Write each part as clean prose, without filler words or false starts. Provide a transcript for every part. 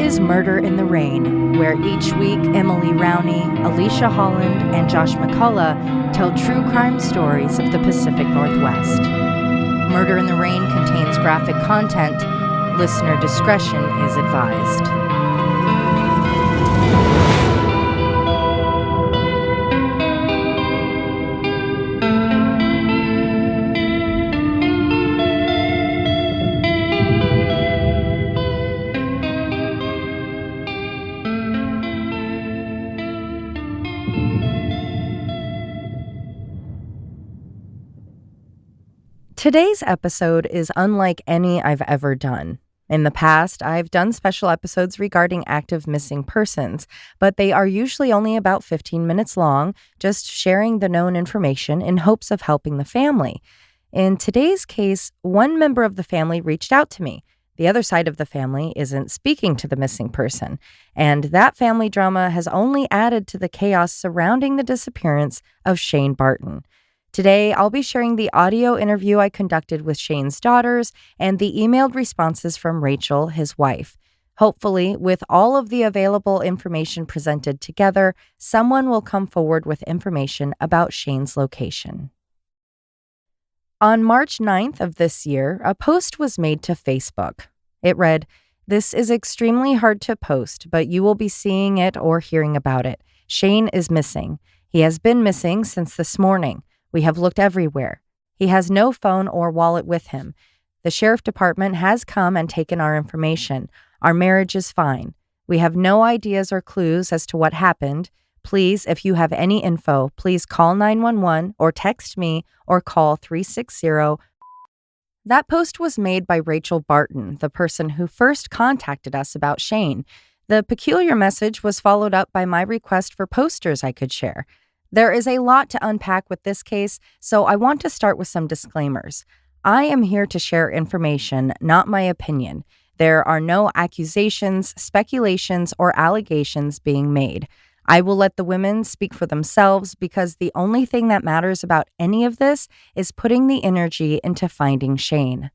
is Murder in the Rain, where each week Emily Rowney, Alisha Holland, and Josh McCullough tell true crime stories of the Pacific Northwest. Murder in the Rain contains graphic content. Listener discretion is advised. Today's episode is unlike any I've ever done. In the past, I've done special episodes regarding active missing persons, but they are usually only about 15 minutes long, just sharing the known information in hopes of helping the family. In today's case, one member of the family reached out to me. The other side of the family isn't speaking to the missing person, and that family drama has only added to the chaos surrounding the disappearance of Shane Barton. Today, I'll be sharing the audio interview I conducted with Shane's daughters and the emailed responses from Rachel, his wife. Hopefully, with all of the available information presented together, someone will come forward with information about Shane's location. On March 9th of this year, a post was made to Facebook. It read, "This is extremely hard to post, but you will be seeing it or hearing about it. Shane is missing. He has been missing since this morning. We have looked everywhere. He has no phone or wallet with him. The sheriff department has come and taken our information. Our marriage is fine. We have no ideas or clues as to what happened. Please, if you have any info, please call 911 or text me or call 360." That post was made by Rachel Barton, the person who first contacted us about Shane. The peculiar message was followed up by my request for posters I could share. There is a lot to unpack with this case, so I want to start with some disclaimers. I am here to share information, not my opinion. There are no accusations, speculations, or allegations being made. I will let the women speak for themselves because the only thing that matters about any of this is putting the energy into finding Shane.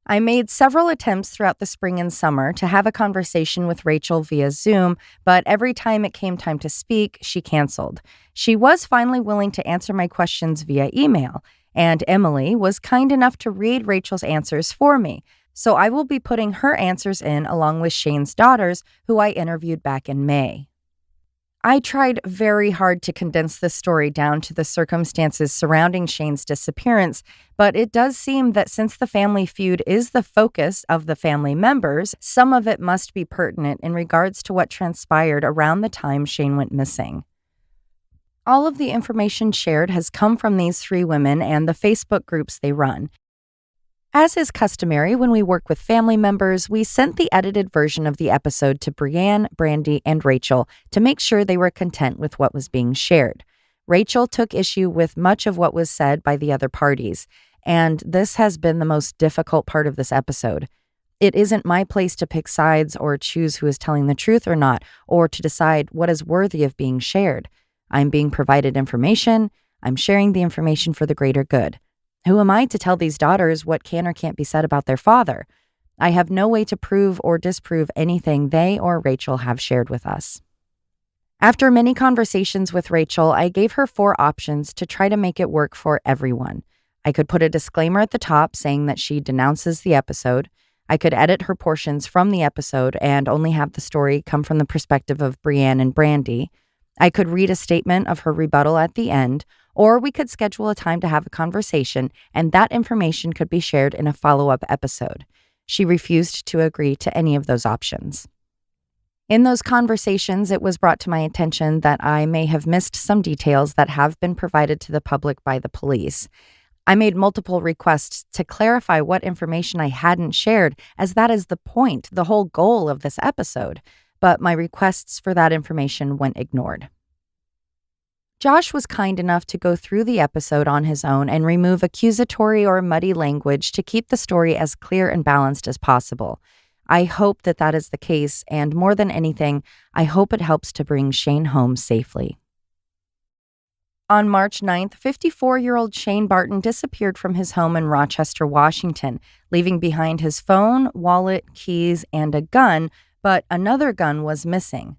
I made several attempts throughout the spring and summer to have a conversation with Rachel via Zoom, but every time it came time to speak, she canceled. She was finally willing to answer my questions via email, and Emily was kind enough to read Rachel's answers for me, so I will be putting her answers in along with Shane's daughters, who I interviewed back in May. I tried very hard to condense this story down to the circumstances surrounding Shane's disappearance, but it does seem that since the family feud is the focus of the family members, some of it must be pertinent in regards to what transpired around the time Shane went missing. All of the information shared has come from these three women and the Facebook groups they run. As is customary when we work with family members, we sent the edited version of the episode to Brianne, Brandy, and Rachel to make sure they were content with what was being shared. Rachel took issue with much of what was said by the other parties, and this has been the most difficult part of this episode. It isn't my place to pick sides or choose who is telling the truth or not, or to decide what is worthy of being shared. I'm being provided information. I'm sharing the information for the greater good. Who am I to tell these daughters what can or can't be said about their father? I have no way to prove or disprove anything they or Rachel have shared with us. After many conversations with Rachel, I gave her 4 options to try to make it work for everyone. I could put a disclaimer at the top saying that she denounces the episode. I could edit her portions from the episode and only have the story come from the perspective of Brianne and Brandy. I could read a statement of her rebuttal at the end, or we could schedule a time to have a conversation, and that information could be shared in a follow-up episode. She refused to agree to any of those options. In those conversations, it was brought to my attention that I may have missed some details that have been provided to the public by the police. I made multiple requests to clarify what information I hadn't shared, as that is the point, the whole goal of this episode, but my requests for that information went ignored. Josh was kind enough to go through the episode on his own and remove accusatory or muddy language to keep the story as clear and balanced as possible. I hope that that is the case, and more than anything, I hope it helps to bring Shane home safely. On March 9th, 54-year-old Shane Barton disappeared from his home in Rochester, Washington, leaving behind his phone, wallet, keys, and a gun, but another gun was missing.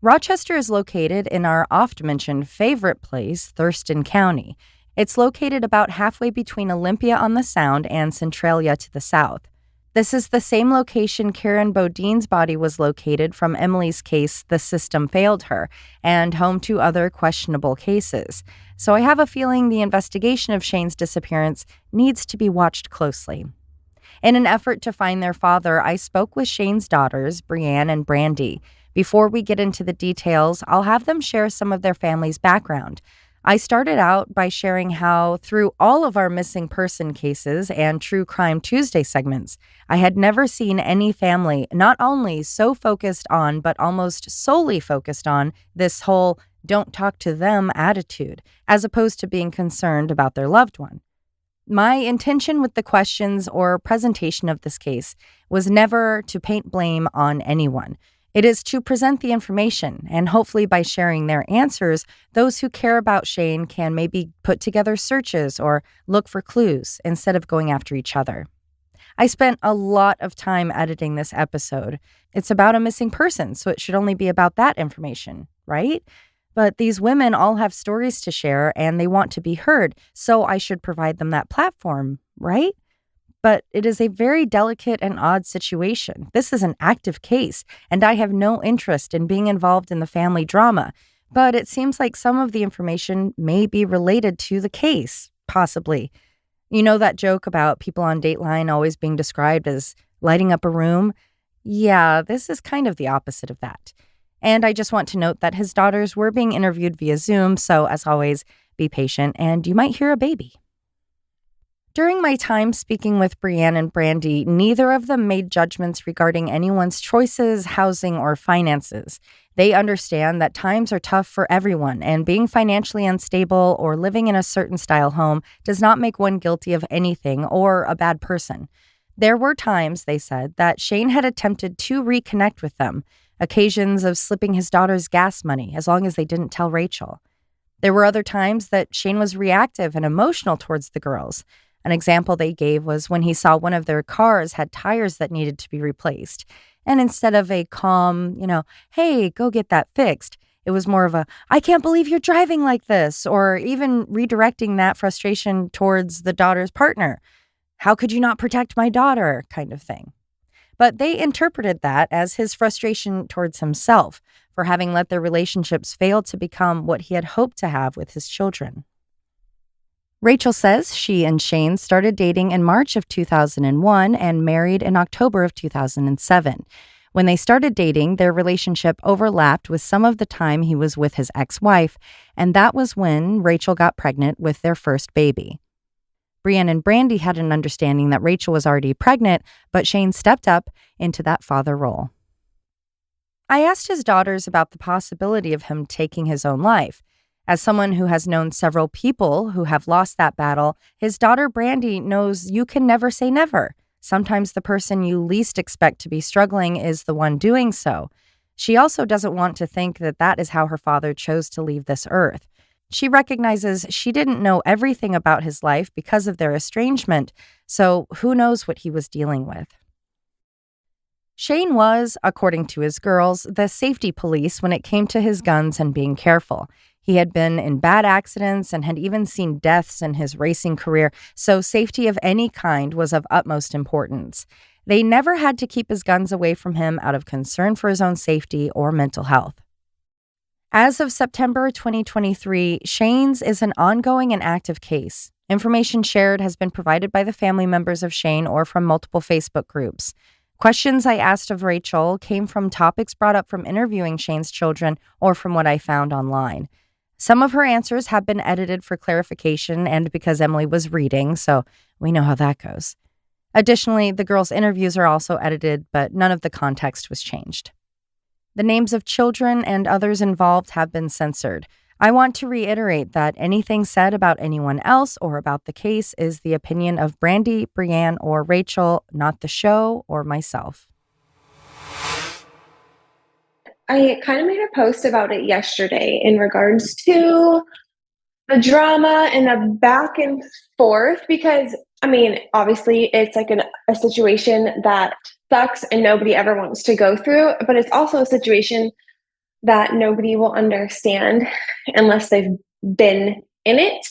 Rochester is located in our oft-mentioned favorite place, Thurston County. It's located about halfway between Olympia on the Sound and Centralia to the south. This is the same location Karen Bodine's body was located from Emily's case, The System Failed Her, and home to other questionable cases. So I have a feeling the investigation of Shane's disappearance needs to be watched closely. In an effort to find their father, I spoke with Shane's daughters, Brianne and Brandy. Before we get into the details, I'll have them share some of their family's background. I started out by sharing how, through all of our missing person cases and True Crime Tuesday segments, I had never seen any family not only so focused on, but almost solely focused on, this whole don't talk to them attitude, as opposed to being concerned about their loved one. My intention with the questions or presentation of this case was never to paint blame on anyone. It is to present the information, and hopefully by sharing their answers, those who care about Shane can maybe put together searches or look for clues instead of going after each other. I spent a lot of time editing this episode. It's about a missing person, so it should only be about that information, right? But these women all have stories to share and they want to be heard, so I should provide them that platform, right? But it is a very delicate and odd situation. This is an active case, and I have no interest in being involved in the family drama. But it seems like some of the information may be related to the case, possibly. You know that joke about people on Dateline always being described as lighting up a room? Yeah, this is kind of the opposite of that. And I just want to note that his daughters were being interviewed via Zoom, so as always, be patient and you might hear a baby. During my time speaking with Brianne and Brandy, neither of them made judgments regarding anyone's choices, housing, or finances. They understand that times are tough for everyone, and being financially unstable or living in a certain style home does not make one guilty of anything or a bad person. There were times, they said, that Shane had attempted to reconnect with them, occasions of slipping his daughter's gas money as long as they didn't tell Rachel. There were other times that Shane was reactive and emotional towards the girls. An example they gave was when he saw one of their cars had tires that needed to be replaced. And instead of a calm, hey, go get that fixed, it was more of a, I can't believe you're driving like this, or even redirecting that frustration towards the daughter's partner. How could you not protect my daughter, kind of thing. But they interpreted that as his frustration towards himself for having let their relationships fail to become what he had hoped to have with his children. Rachel says she and Shane started dating in March of 2001 and married in October of 2007. When they started dating, their relationship overlapped with some of the time he was with his ex-wife, and that was when Rachel got pregnant with their first baby. Brianne and Brandy had an understanding that Rachel was already pregnant, but Shane stepped up into that father role. I asked his daughters about the possibility of him taking his own life. As someone who has known several people who have lost that battle, his daughter Brandy knows you can never say never. Sometimes the person you least expect to be struggling is the one doing so. She also doesn't want to think that that is how her father chose to leave this earth. She recognizes she didn't know everything about his life because of their estrangement, so who knows what he was dealing with. Shane was, according to his girls, the safety police when it came to his guns and being careful. He had been in bad accidents and had even seen deaths in his racing career, so safety of any kind was of utmost importance. They never had to keep his guns away from him out of concern for his own safety or mental health. As of September 2023, Shane's is an ongoing and active case. Information shared has been provided by the family members of Shane or from multiple Facebook groups. Questions I asked of Rachel came from topics brought up from interviewing Shane's children or from what I found online. Some of her answers have been edited for clarification and because Emily was reading, so we know how that goes. Additionally, the girls' interviews are also edited, but none of the context was changed. The names of children and others involved have been censored. I want to reiterate that anything said about anyone else or about the case is the opinion of Brandy, Brianne, or Rachel, not the show or myself. I kind of made a post about it yesterday in regards to The drama and the back and forth, because I mean, obviously it's like a situation that sucks and nobody ever wants to go through, but it's also a situation that nobody will understand unless they've been in it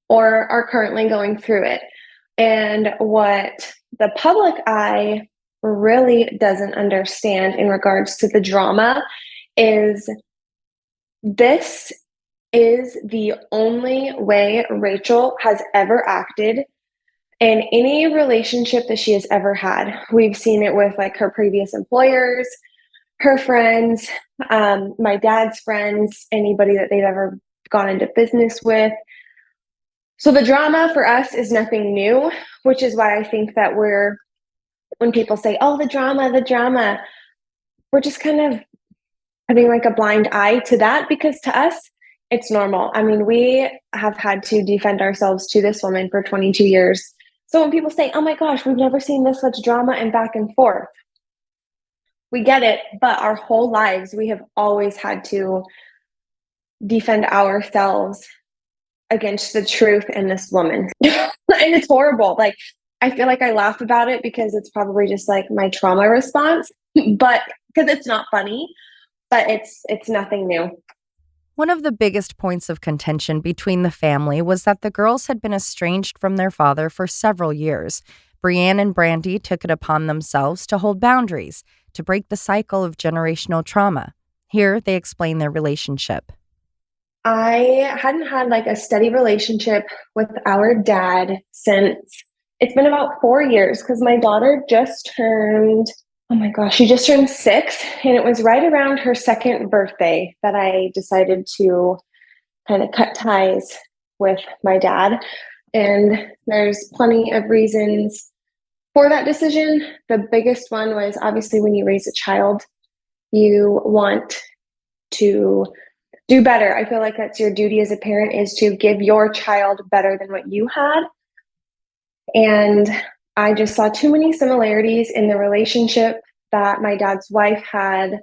or are currently going through it. And what the public eye really doesn't understand in regards to the drama is this is the only way Rachel has ever acted in any relationship that she has ever had. We've seen it with like her previous employers, her friends, my dad's friends, anybody that they've ever gone into business with. So the drama for us is nothing new, which is why I think that when people say, oh, the drama, we're just kind of having like a blind eye to that because to us, it's normal. I mean, we have had to defend ourselves to this woman for 22 years. So when people say, oh my gosh, we've never seen this much drama and back and forth, we get it. But our whole lives, we have always had to defend ourselves against the truth in this woman. And it's horrible. Like, I feel like I laugh about it because it's probably just like my trauma response, but because it's not funny, but it's nothing new. One of the biggest points of contention between the family was that the girls had been estranged from their father for several years. Brienne and Brandy took it upon themselves to hold boundaries, to break the cycle of generational trauma. Here, they explain their relationship. I hadn't had like a steady relationship with our dad since it's been about 4 years because my daughter just turned, oh my gosh, she just turned 6. And it was right around her second birthday that I decided to kind of cut ties with my dad. And there's plenty of reasons for that decision. The biggest one was obviously when you raise a child, you want to do better. I feel like that's your duty as a parent is to give your child better than what you had. And I just saw too many similarities in the relationship that my dad's wife had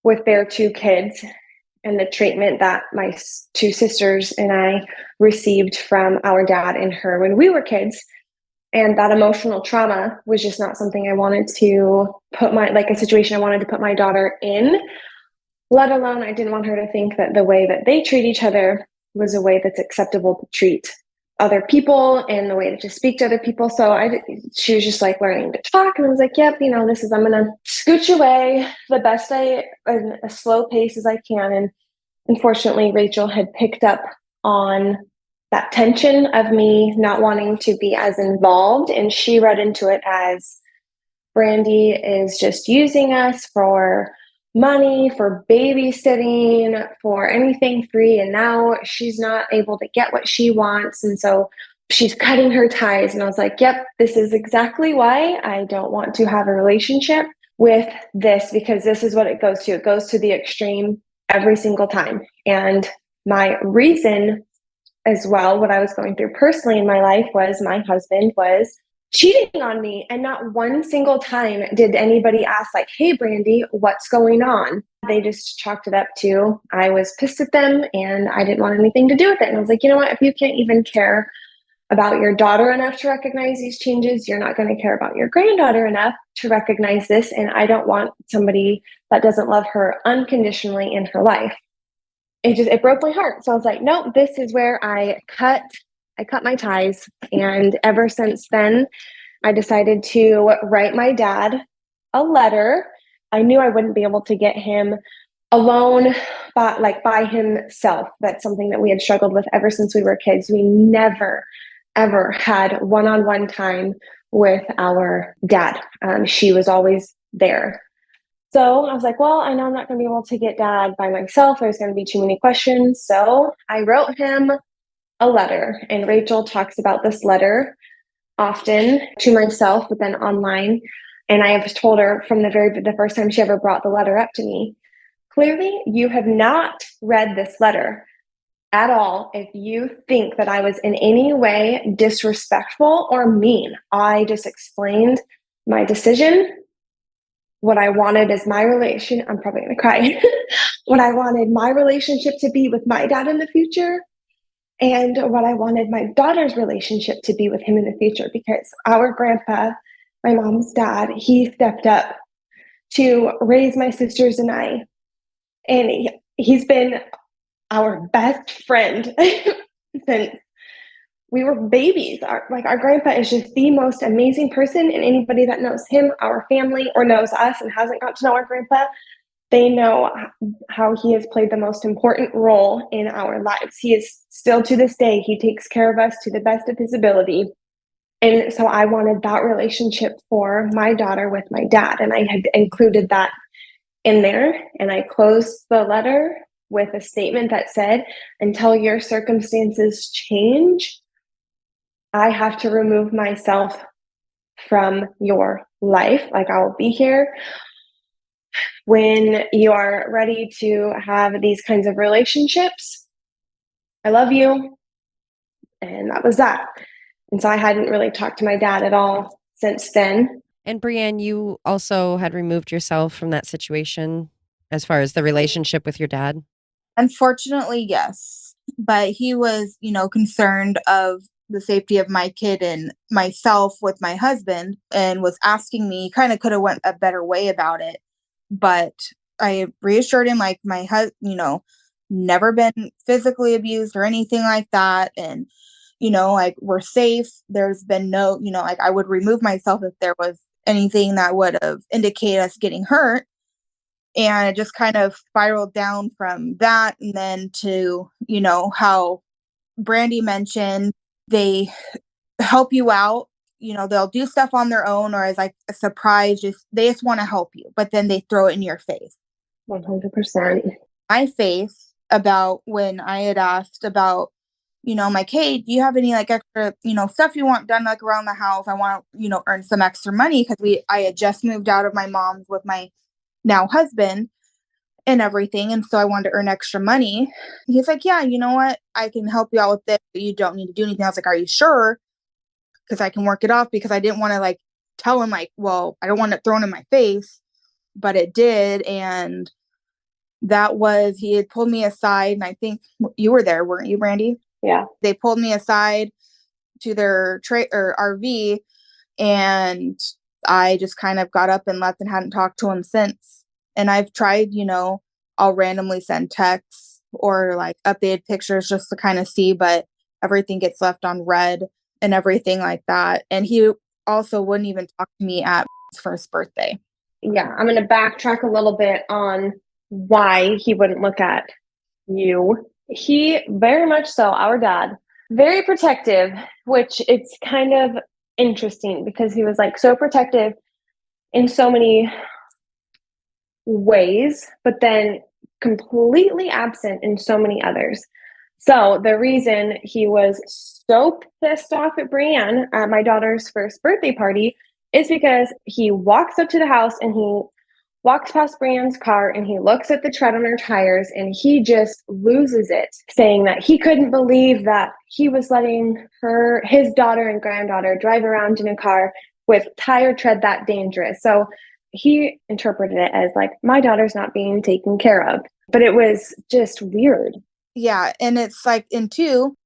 with their 2 kids and the treatment that my 2 sisters and I received from our dad and her when we were kids. And that emotional trauma was just not something I wanted to like a situation I wanted to put my daughter in, let alone I didn't want her to think that the way that they treat each other was a way that's acceptable to treat other people and the way to speak to other people. So she was just like learning to talk, and I was like, yep, I'm gonna scooch away the best in a slow pace as I can. And unfortunately, Rachel had picked up on that tension of me not wanting to be as involved, and she read into it as Brandy is just using us for money, for babysitting, for anything free. And now she's not able to get what she wants. And so she's cutting her ties. And I was like, yep, this is exactly why I don't want to have a relationship with this, because this is what it goes to. It goes to the extreme every single time. And my reason as well, what I was going through personally in my life was my husband was cheating on me. And not one single time did anybody ask, like, hey, Brandy, what's going on? They just chalked it up to I was pissed at them and I didn't want anything to do with it. And I was like, you know what? If you can't even care about your daughter enough to recognize these changes, you're not going to care about your granddaughter enough to recognize this. And I don't want somebody that doesn't love her unconditionally in her life. It broke my heart. So I was like, no, this is where I cut my ties. And ever since then, I decided to write my dad a letter. I knew I wouldn't be able to get him alone, but like by himself. That's something that we had struggled with ever since we were kids. We never, ever had one-on-one time with our dad. She was always there. So I was like, well, I know I'm not going to be able to get dad by myself. There's going to be too many questions. So I wrote him a letter, and Rachel talks about this letter often to myself, but then online. And I have told her from the first time she ever brought the letter up to me, clearly you have not read this letter at all if you think that I was in any way disrespectful or mean. I just explained my decision, what I wanted as my relation. I'm probably going to cry. What I wanted my relationship to be with my dad in the future. and what I wanted my daughter's relationship to be with him in the future, because our grandpa, my mom's dad, he stepped up to raise my sisters and I. And he's been our best friend since we were babies. Our grandpa is just the most amazing person, and anybody that knows him, our family, or knows us and hasn't got to know our grandpa, they know how he has played the most important role in our lives. He is still, to this day, he takes care of us to the best of his ability. And so I wanted that relationship for my daughter with my dad, and I had included that in there. And I closed the letter with a statement that said, until your circumstances change, I have to remove myself from your life. Like, I will be here when you are ready to have these kinds of relationships. I love you. And that was that. And so I hadn't really talked to my dad at all since then. And Brienne, you also had removed yourself from that situation as far as the relationship with your dad? Unfortunately, yes. But he was, concerned of the safety of my kid and myself with my husband, and was asking me, kind of could have went a better way about it. But I reassured him, like, my husband, never been physically abused or anything like that. And, like, we're safe. There's been no, like, I would remove myself if there was anything that would have indicated us getting hurt. And it just kind of spiraled down from that. And then to, how Brandy mentioned, they help you out. They'll do stuff on their own, or as like a surprise, they just want to help you, but then they throw it in your face. 100%. My face about when I had asked about, my Kate, do you have any like extra, stuff you want done like around the house? I want to, earn some extra money, because I had just moved out of my mom's with my now husband and everything. And so I wanted to earn extra money. He's like, yeah, you know what? I can help you out with this, but you don't need to do anything. I was like, are you sure? Because I can work it off, because I didn't want to like tell him like, well, I don't want it thrown in my face, but it did. And he had pulled me aside, and I think you were there, weren't you, Brandy? Yeah. They pulled me aside to their RV, and I just kind of got up and left and hadn't talked to him since. And I've tried, I'll randomly send texts or like updated pictures just to kind of see, but everything gets left on red and everything like that. And he also wouldn't even talk to me at his first birthday. Yeah, I'm going to backtrack a little bit on why he wouldn't look at you. He very much so, our dad, very protective, which it's kind of interesting, because he was like so protective in so many ways, but then completely absent in so many others. So the reason he was so pissed off at Brienne at my daughter's first birthday party is because he walks up to the house and he walks past Brienne's car and he looks at the tread on her tires and he just loses it, saying that he couldn't believe that he was letting his daughter and granddaughter drive around in a car with tire tread that dangerous. So he interpreted it as like, my daughter's not being taken care of. But it was just weird. Yeah. And it's like, and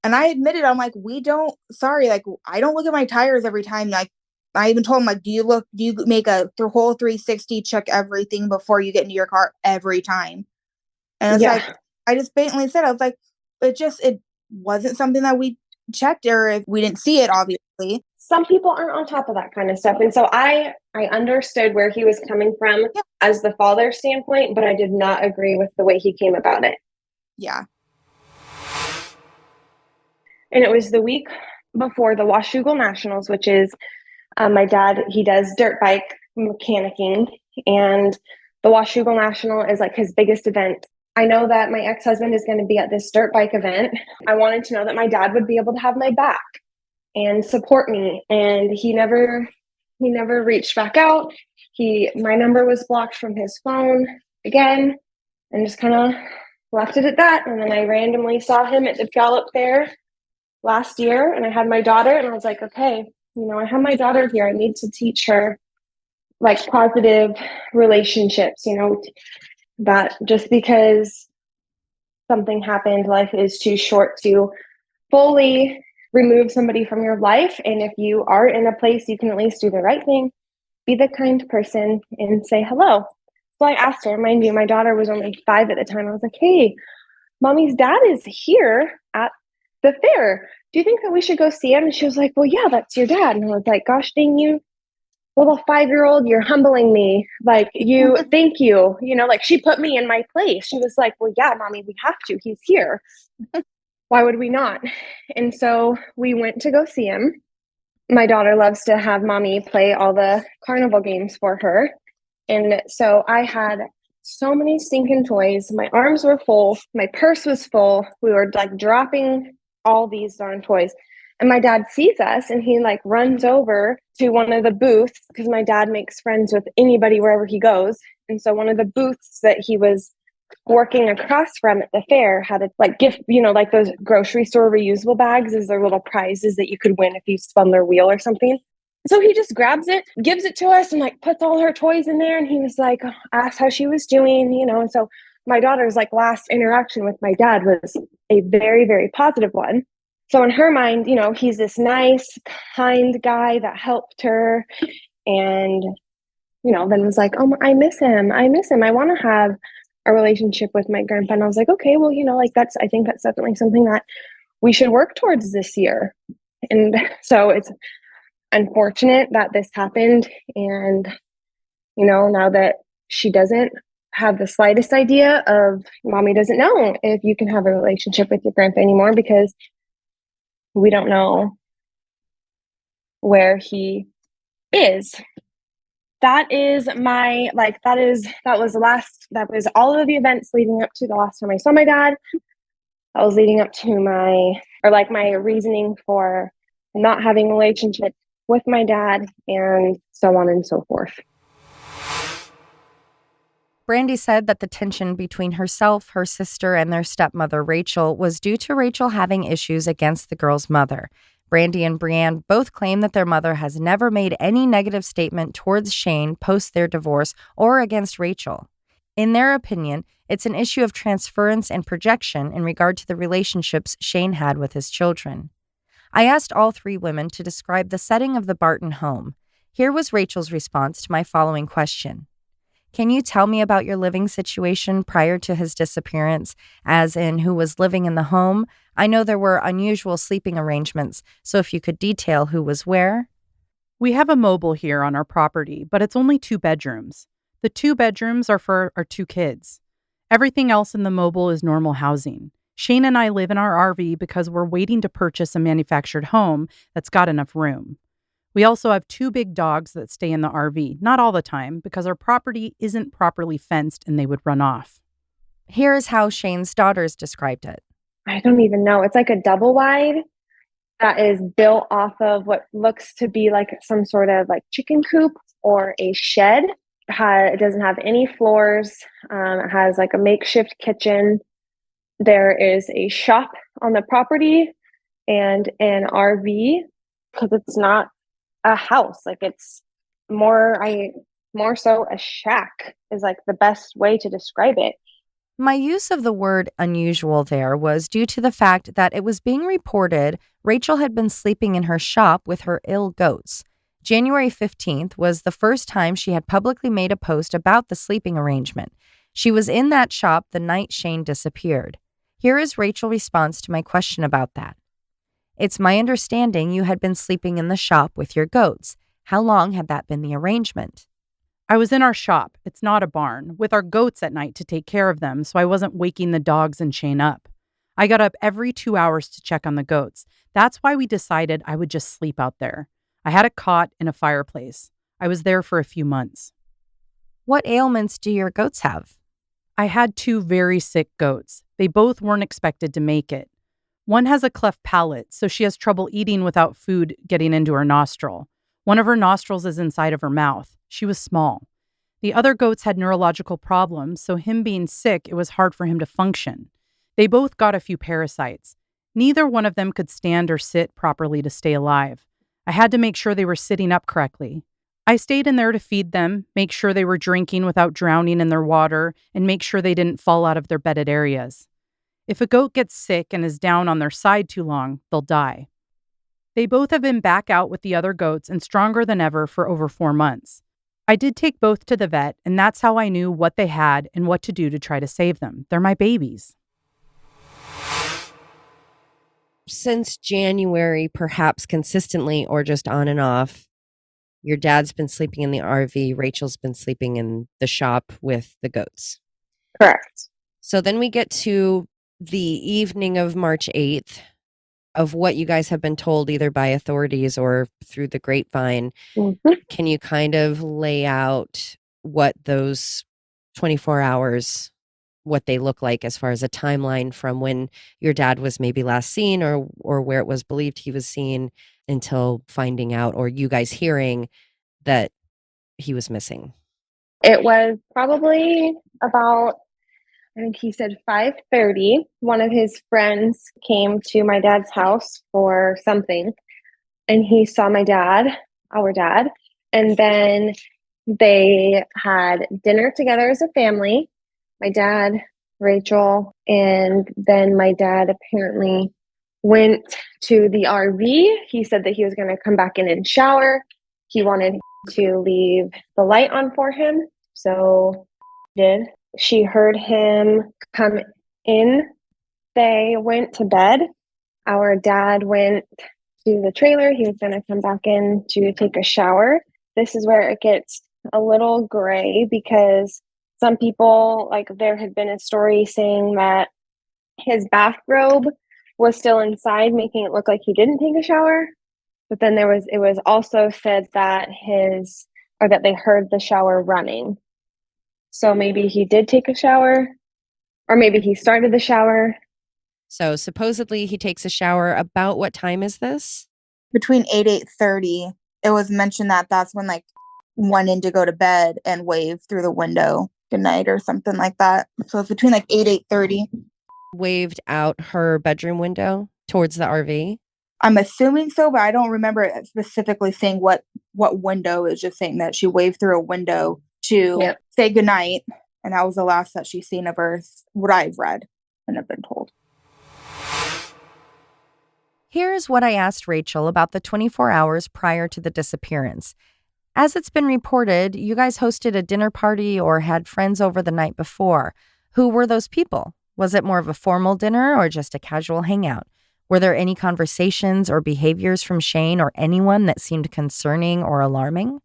I admitted, I'm like, like, I don't look at my tires every time. Like, I even told him, like, do you make a whole 360, check everything before you get into your car every time? And it's like, I just blatantly said, I was like, it wasn't something that we checked, or if we didn't see it, obviously. Some people aren't on top of that kind of stuff. And so I understood where he was coming from as the father standpoint, but I did not agree with the way he came about it. Yeah. And it was the week before the Washougal Nationals, which is my dad, he does dirt bike mechanicking, and the Washougal National is like his biggest event. I know that my ex-husband is going to be at this dirt bike event. I wanted to know that my dad would be able to have my back and support me. And he never reached back out. My number was blocked from his phone again, and just kind of left it at that. And then I randomly saw him at the Gallup Fair last year, and I had my daughter, and I was like, okay, I have my daughter here. I need to teach her like positive relationships, that just because something happened, life is too short to fully remove somebody from your life. And if you are in a place, you can at least do the right thing, be the kind person and say hello. So I asked her, mind you, my daughter was only 5 at the time. I was like, hey, mommy's dad is here at the fair. Do you think that we should go see him? And she was like, well, yeah, that's your dad. And I was like, gosh dang you, little 5-year-old, you're humbling me. Like, you, thank you. Like she put me in my place. She was like, well, yeah, mommy, we have to. He's here. Why would we not? And so we went to go see him. My daughter loves to have mommy play all the carnival games for her. And so I had so many stinking toys. My arms were full. My purse was full. We were like dropping all these darn toys. And my dad sees us and he like runs over to one of the booths because my dad makes friends with anybody wherever he goes. And so one of the booths that he was working across from at the fair had a like gift, like those grocery store reusable bags as their little prizes that you could win if you spun their wheel or something. So he just grabs it, gives it to us, and like puts all her toys in there. And he was like, asked how she was doing, And so my daughter's like last interaction with my dad was a very, very positive one. So in her mind, he's this nice, kind guy that helped her. And, then was like, oh, I miss him. I want to have a relationship with my grandpa. And I was like, okay, well, I think that's definitely something that we should work towards this year. And so it's unfortunate that this happened. And, now that she doesn't have the slightest idea of, mommy doesn't know if you can have a relationship with your grandpa anymore because we don't know where he is. That was all of the events leading up to the last time I saw my dad. That was leading up to my reasoning for not having a relationship with my dad and so on and so forth. Brandy said that the tension between herself, her sister, and their stepmother, Rachel, was due to Rachel having issues against the girl's mother. Brandy and Brianne both claim that their mother has never made any negative statement towards Shane post their divorce or against Rachel. In their opinion, it's an issue of transference and projection in regard to the relationships Shane had with his children. I asked all 3 women to describe the setting of the Barton home. Here was Rachel's response to my following question. Can you tell me about your living situation prior to his disappearance, as in who was living in the home? I know there were unusual sleeping arrangements, so if you could detail who was where. We have a mobile here on our property, but it's only 2 bedrooms. The 2 bedrooms are for our 2 kids. Everything else in the mobile is normal housing. Shane and I live in our RV because we're waiting to purchase a manufactured home that's got enough room. We also have 2 big dogs that stay in the RV, not all the time, because our property isn't properly fenced and they would run off. Here is how Shane's daughters described it. I don't even know. It's like a double wide that is built off of what looks to be like some sort of like chicken coop or a shed. It doesn't have any floors. It has like a makeshift kitchen. There is a shop on the property and an RV because it's not a house. Like it's more so a shack is like the best way to describe it. My use of the word unusual there was due to the fact that it was being reported Rachel had been sleeping in her shop with her ill goats. January 15th was the first time she had publicly made a post about the sleeping arrangement. She was in that shop the night Shane disappeared. Here is Rachel's response to my question about that. It's my understanding you had been sleeping in the shop with your goats. How long had that been the arrangement? I was in our shop, it's not a barn, with our goats at night to take care of them, so I wasn't waking the dogs and Shane up. I got up every 2 hours to check on the goats. That's why we decided I would just sleep out there. I had a cot and a fireplace. I was there for a few months. What ailments do your goats have? I had 2 very sick goats. They both weren't expected to make it. One has a cleft palate, so she has trouble eating without food getting into her nostril. One of her nostrils is inside of her mouth. She was small. The other goats had neurological problems, so him being sick, it was hard for him to function. They both got a few parasites. Neither one of them could stand or sit properly to stay alive. I had to make sure they were sitting up correctly. I stayed in there to feed them, make sure they were drinking without drowning in their water, and make sure they didn't fall out of their bedded areas. If a goat gets sick and is down on their side too long, they'll die. They both have been back out with the other goats and stronger than ever for over 4 months. I did take both to the vet, and that's how I knew what they had and what to do to try to save them. They're my babies. Since January, perhaps consistently or just on and off, your dad's been sleeping in the RV. Rachel's been sleeping in the shop with the goats. Correct. So then we get to the evening of March 8th of what you guys have been told either by authorities or through the grapevine. Mm-hmm. Can you kind of lay out what those 24 hours, what they look like as far as a timeline from when your dad was maybe last seen or where it was believed he was seen until finding out or you guys hearing that he was missing? It was probably about, I think he said 5:30. One of his friends came to my dad's house for something, and he saw my dad, our dad, and then they had dinner together as a family. My dad, Rachel, and then my dad apparently went to the RV. He said that he was going to come back in and shower. He wanted to leave the light on for him, so he did. She heard him come in. They went to bed. Our dad went to the trailer. He was going to come back in to take a shower. This is where it gets a little gray because some people, like there had been a story saying that his bathrobe was still inside, making it look like he didn't take a shower. But then it was also said that that they heard the shower running. So maybe he did take a shower, or maybe he started the shower. So supposedly he takes a shower. About what time is this? Between 8:30, it was mentioned that that's when like went in to go to bed and waved through the window goodnight or something like that. So it's between like 8:30. Waved out her bedroom window towards the RV? I'm assuming so, but I don't remember it specifically saying what window. It's just saying that she waved through a window to say goodnight. And that was the last that she's seen of Earth, what I've read and have been told. Here's what I asked Rachel about the 24 hours prior to the disappearance. As it's been reported, you guys hosted a dinner party or had friends over the night before. Who were those people? Was it more of a formal dinner or just a casual hangout? Were there any conversations or behaviors from Shane or anyone that seemed concerning or alarming?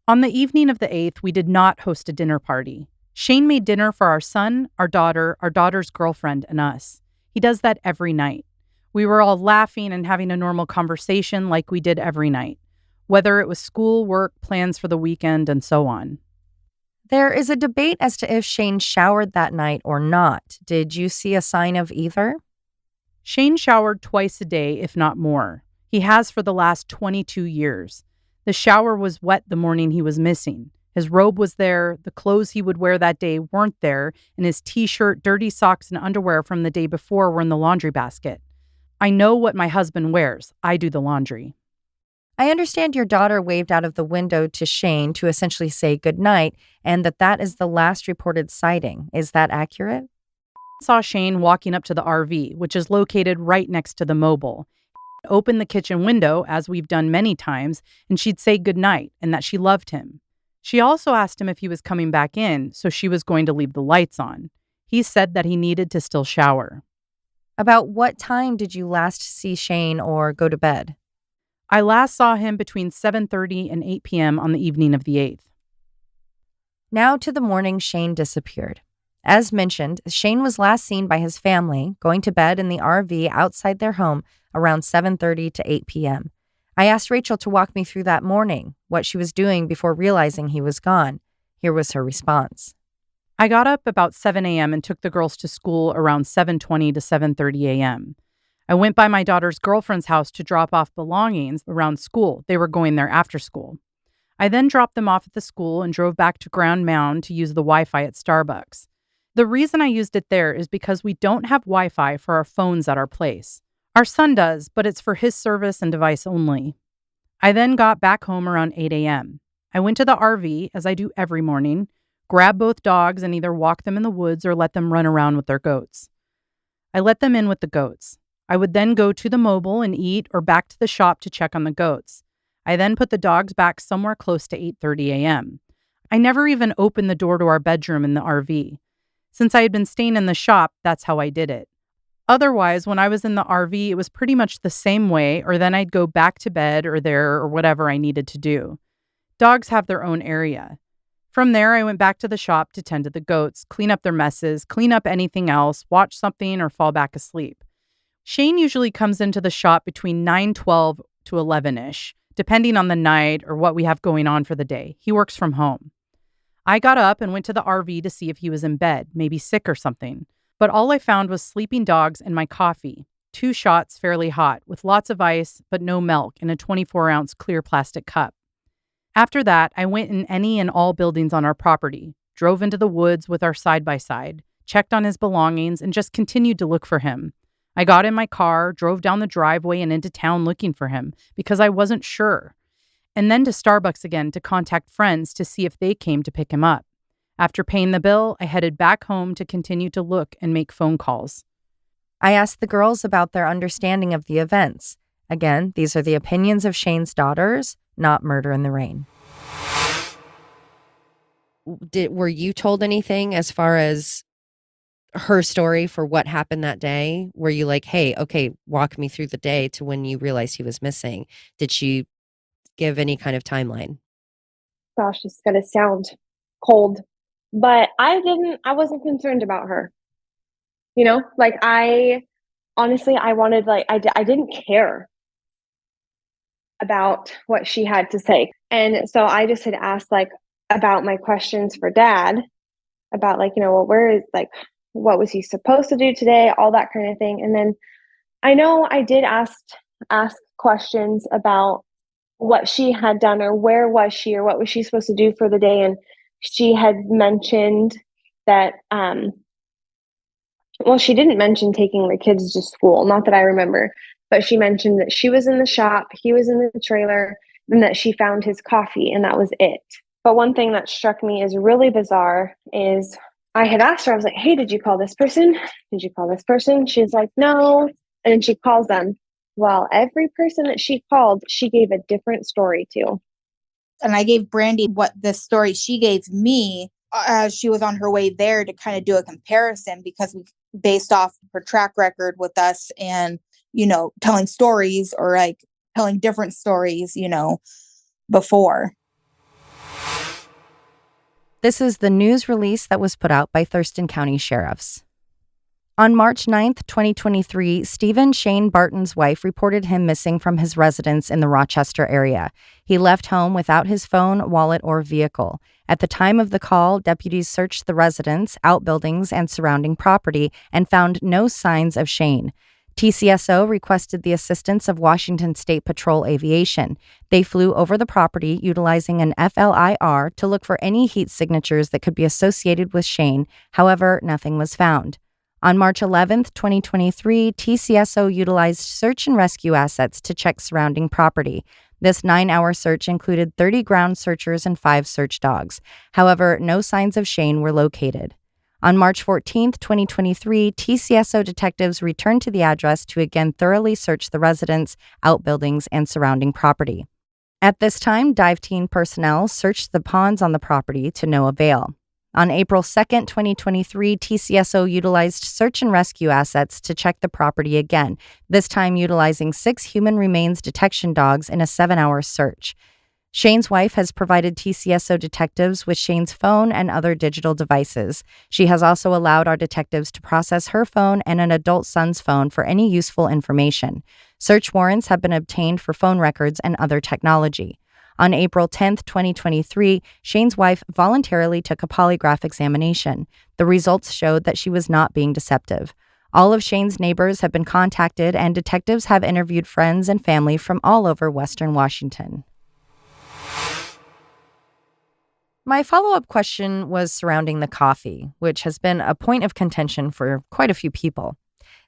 On the evening of the 8th, we did not host a dinner party. Shane made dinner for our son, our daughter's girlfriend, and us. He does that every night. We were all laughing and having a normal conversation like we did every night, whether it was school, work, plans for the weekend, and so on. There is a debate as to if Shane showered that night or not. Did you see a sign of either? Shane showered twice a day, if not more. He has for the last 22 years. The shower was wet the morning he was missing. His robe was there, the clothes he would wear that day weren't there, and his t-shirt, dirty socks, and underwear from the day before were in the laundry basket. I know what my husband wears. I do the laundry. I understand your daughter waved out of the window to Shane to essentially say goodnight, and that is the last reported sighting. Is that accurate? Saw Shane walking up to the RV, which is located right next to the mobile. Open the kitchen window, as we've done many times, and she'd say goodnight and that she loved him. She also asked him if he was coming back in, so she was going to leave the lights on. He said that he needed to still shower. About what time did you last see Shane or go to bed? I last saw him between 7:30 and 8 p.m. on the evening of the 8th. Now to the morning Shane disappeared. As mentioned, Shane was last seen by his family going to bed in the RV outside their home around 7:30 to 8 p.m. I asked Rachel to walk me through that morning, what she was doing before realizing he was gone. Here was her response. I got up about 7 a.m. and took the girls to school around 7:20 to 7:30 a.m. I went by my daughter's girlfriend's house to drop off belongings around school. They were going there after school. I then dropped them off at the school and drove back to Grand Mound to use the Wi-Fi at Starbucks. The reason I used it there is because we don't have Wi-Fi for our phones at our place. Our son does, but it's for his service and device only. I then got back home around 8 a.m. I went to the RV, as I do every morning, grabbed both dogs and either walked them in the woods or let them run around with their goats. I let them in with the goats. I would then go to the mobile and eat or back to the shop to check on the goats. I then put the dogs back somewhere close to 8:30 a.m. I never even opened the door to our bedroom in the RV. Since I had been staying in the shop, that's how I did it. Otherwise, when I was in the RV, it was pretty much the same way, or then I'd go back to bed or there or whatever I needed to do. Dogs have their own area. From there, I went back to the shop to tend to the goats, clean up their messes, clean up anything else, watch something, or fall back asleep. Shane usually comes into the shop between 9:12 to 11-ish, depending on the night or what we have going on for the day. He works from home. I got up and went to the RV to see if he was in bed, maybe sick or something. But all I found was sleeping dogs and my coffee, 2 shots fairly hot, with lots of ice, but no milk, in a 24-ounce clear plastic cup. After that, I went in any and all buildings on our property, drove into the woods with our side-by-side, checked on his belongings, and just continued to look for him. I got in my car, drove down the driveway and into town looking for him because I wasn't sure. And then to Starbucks again to contact friends to see if they came to pick him up. After paying the bill, I headed back home to continue to look and make phone calls. I asked the girls about their understanding of the events. Again, these are the opinions of Shane's daughters, not Murder in the Rain. Were you told anything as far as her story for what happened that day? Were you like, hey, okay, walk me through the day to when you realized he was missing? Did she give any kind of timeline? Gosh, it's gonna sound cold, but I wasn't concerned about her. Like I wanted, like, I didn't care about what she had to say. And so I just had asked, like, about my questions for Dad, about, like, well, where is, like, what was he supposed to do today, all that kind of thing. And then I know I did ask questions about what she had done, or where was she, or what was she supposed to do for the day. And she had mentioned that, well, she didn't mention taking the kids to school, not that I remember, but she mentioned that she was in the shop, he was in the trailer, and that she found his coffee, and that was it. But one thing that struck me as really bizarre is I had asked her, I was like, hey, did you call this person? Did you call this person? She's like, no. And then she calls them. Well, every person that she called, she gave a different story to. And I gave Brandy what the story she gave me as she was on her way there to kind of do a comparison, because we based off her track record with us and, telling stories, or like telling different stories, before. This is the news release that was put out by Thurston County Sheriffs. On March 9th, 2023, Stephen Shane Barton's wife reported him missing from his residence in the Rochester area. He left home without his phone, wallet, or vehicle. At the time of the call, deputies searched the residence, outbuildings, and surrounding property and found no signs of Shane. TCSO requested the assistance of Washington State Patrol Aviation. They flew over the property utilizing an FLIR to look for any heat signatures that could be associated with Shane. However, nothing was found. On March 11th, 2023, TCSO utilized search and rescue assets to check surrounding property. This 9-hour search included 30 ground searchers and 5 search dogs. However, no signs of Shane were located. On March 14th, 2023, TCSO detectives returned to the address to again thoroughly search the residence, outbuildings, and surrounding property. At this time, dive team personnel searched the ponds on the property to no avail. On April 2nd, 2023, TCSO utilized search and rescue assets to check the property again, this time utilizing 6 human remains detection dogs in a 7-hour search. Shane's wife has provided TCSO detectives with Shane's phone and other digital devices. She has also allowed our detectives to process her phone and an adult son's phone for any useful information. Search warrants have been obtained for phone records and other technology. On April 10th, 2023, Shane's wife voluntarily took a polygraph examination. The results showed that she was not being deceptive. All of Shane's neighbors have been contacted, and detectives have interviewed friends and family from all over Western Washington. My follow-up question was surrounding the coffee, which has been a point of contention for quite a few people.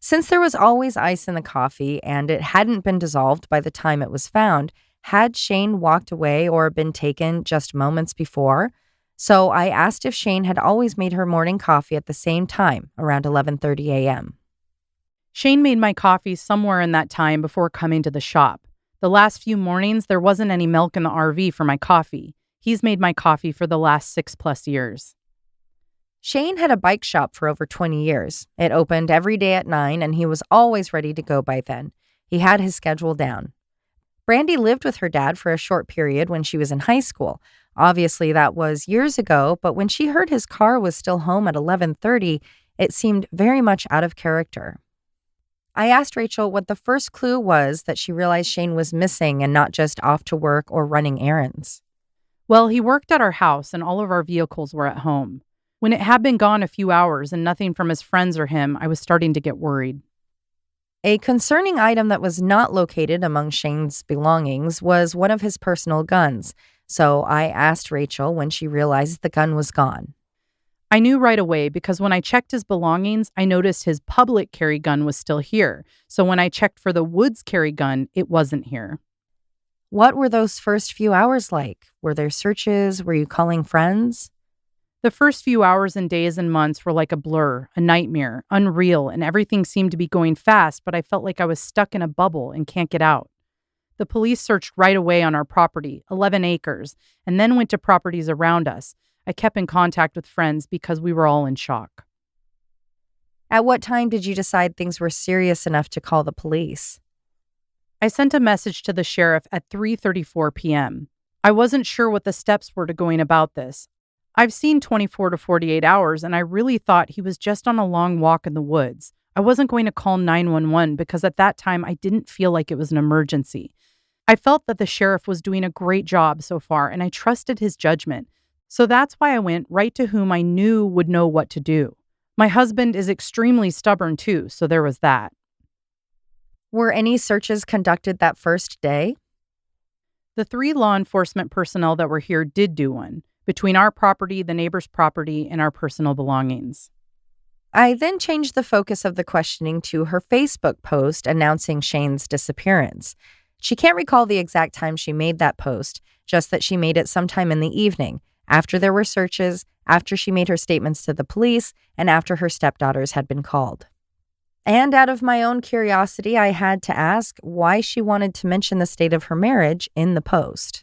Since there was always ice in the coffee and it hadn't been dissolved by the time it was found, had Shane walked away or been taken just moments before? So I asked if Shane had always made her morning coffee at the same time, around 11:30 a.m. Shane made my coffee somewhere in that time before coming to the shop. The last few mornings, there wasn't any milk in the RV for my coffee. He's made my coffee for the last 6+ years. Shane had a bike shop for over 20 years. It opened every day at 9, and he was always ready to go by then. He had his schedule down. Brandy lived with her dad for a short period when she was in high school. Obviously, that was years ago, but when she heard his car was still home at 11:30, it seemed very much out of character. I asked Rachel what the first clue was that she realized Shane was missing and not just off to work or running errands. Well, he worked at our house and all of our vehicles were at home. When it had been gone a few hours and nothing from his friends or him, I was starting to get worried. A concerning item that was not located among Shane's belongings was one of his personal guns, so I asked Rachel when she realized the gun was gone. I knew right away because when I checked his belongings, I noticed his public carry gun was still here. So when I checked for the woods carry gun, it wasn't here. What were those first few hours like? Were there searches? Were you calling friends? The first few hours and days and months were like a blur, a nightmare, unreal, and everything seemed to be going fast, but I felt like I was stuck in a bubble and can't get out. The police searched right away on our property, 11 acres, and then went to properties around us. I kept in contact with friends because we were all in shock. At what time did you decide things were serious enough to call the police? I sent a message to the sheriff at 3:34 p.m. I wasn't sure what the steps were to going about this. I've seen 24 to 48 hours, and I really thought he was just on a long walk in the woods. I wasn't going to call 911 because at that time I didn't feel like it was an emergency. I felt that the sheriff was doing a great job so far, and I trusted his judgment. So that's why I went right to whom I knew would know what to do. My husband is extremely stubborn too, so there was that. Were any searches conducted that first day? The 3 law enforcement personnel that were here did do one, between our property, the neighbor's property, and our personal belongings. I then changed the focus of the questioning to her Facebook post announcing Shane's disappearance. She can't recall the exact time she made that post, just that she made it sometime in the evening, after there were searches, after she made her statements to the police, and after her stepdaughters had been called. And out of my own curiosity, I had to ask why she wanted to mention the state of her marriage in the post.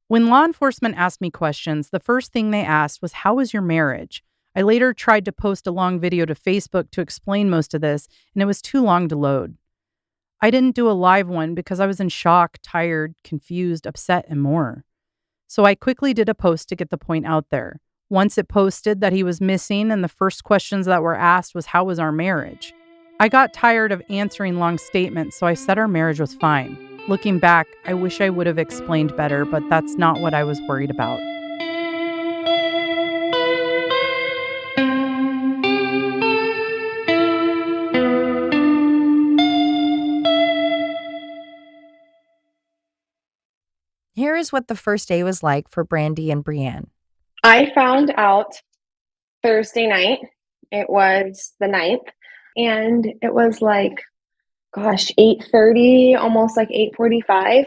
When law enforcement asked me questions, the first thing they asked was, "How was your marriage?" I later tried to post a long video to Facebook to explain most of this, and it was too long to load. I didn't do a live one because I was in shock, tired, confused, upset, and more. So I quickly did a post to get the point out there. Once it posted that he was missing and the first questions that were asked was, "How was our marriage?" I got tired of answering long statements, so I said our marriage was fine. Looking back, I wish I would have explained better, but that's not what I was worried about. Here is what the first day was like for Brandy and Brienne. I found out Thursday night. It was the 9th, and it was like, 8:30, almost like 8:45.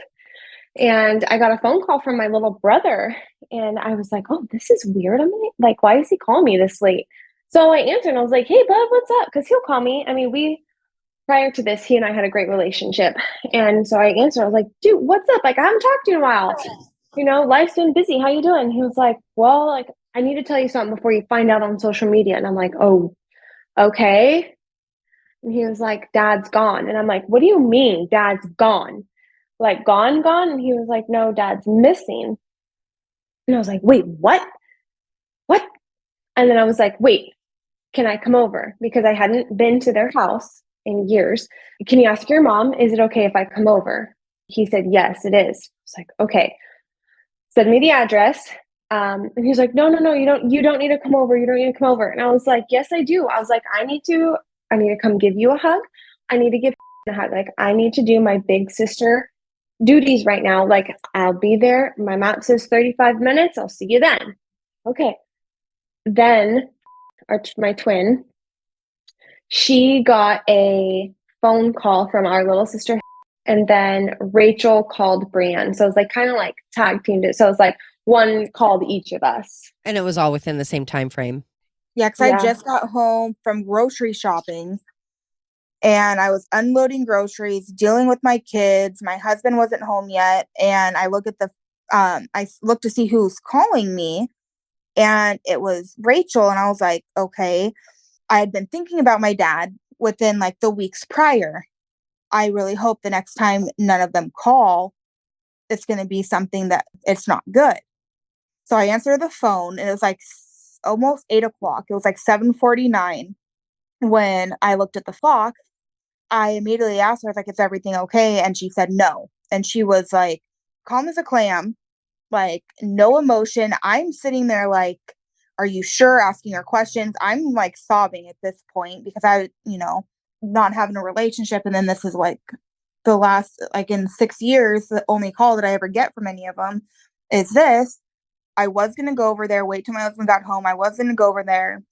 And I got a phone call from my little brother, and I was like, oh, this is weird. I'm like, why is he calling me this late? So I answered, and I was like, hey, bud, what's up? Because he'll call me. I mean, prior to this, he and I had a great relationship. And so I answered, I was like, dude, what's up? Like, I haven't talked to you in a while. You know, life's been busy. How you doing? He was like, well, like, I need to tell you something before you find out on social media. And I'm like, oh, okay. And he was like, Dad's gone. And I'm like, what do you mean Dad's gone? Like, gone? And he was like, no, Dad's missing. And I was like, wait, what? And then I was like, wait, can I come over? Because I hadn't been to their house in years. Can you ask your mom, is it okay if I come over? He said, yes, it is. I was like, okay. Send me the address. And he was like, no, you don't need to come over. You don't need to come over. And I was like, yes, I do. I was like, I need to come give you a hug. I need to give a hug. Like, I need to do my big sister duties right now. Like, I'll be there. My map says 35 minutes. I'll see you then. Okay. Then my twin, she got a phone call from our little sister, and then Rachel called Brienne. So it was like kind of like tag teamed it. So it was like one called each of us. And it was all within the same time frame. Yeah, because I just got home from grocery shopping. And I was unloading groceries, dealing with my kids. My husband wasn't home yet. And I looked to see who's calling me. And it was Rachel. And I was like, okay. I had been thinking about my dad within like the weeks prior. I really hope the next time none of them call, it's going to be something that it's not good. So I answered the phone and it was like almost 8 o'clock. It was like 7:49 when I looked at the clock. I immediately asked her, I was like, is everything okay? And she said no. And she was like, calm as a clam, like no emotion. I'm sitting there like, are you sure? Asking her questions. I'm like sobbing at this point because not having a relationship. And then this is like the last, like in 6 years, the only call that I ever get from any of them is this. I was going to go over there, wait till my husband got home. I was going to go over there.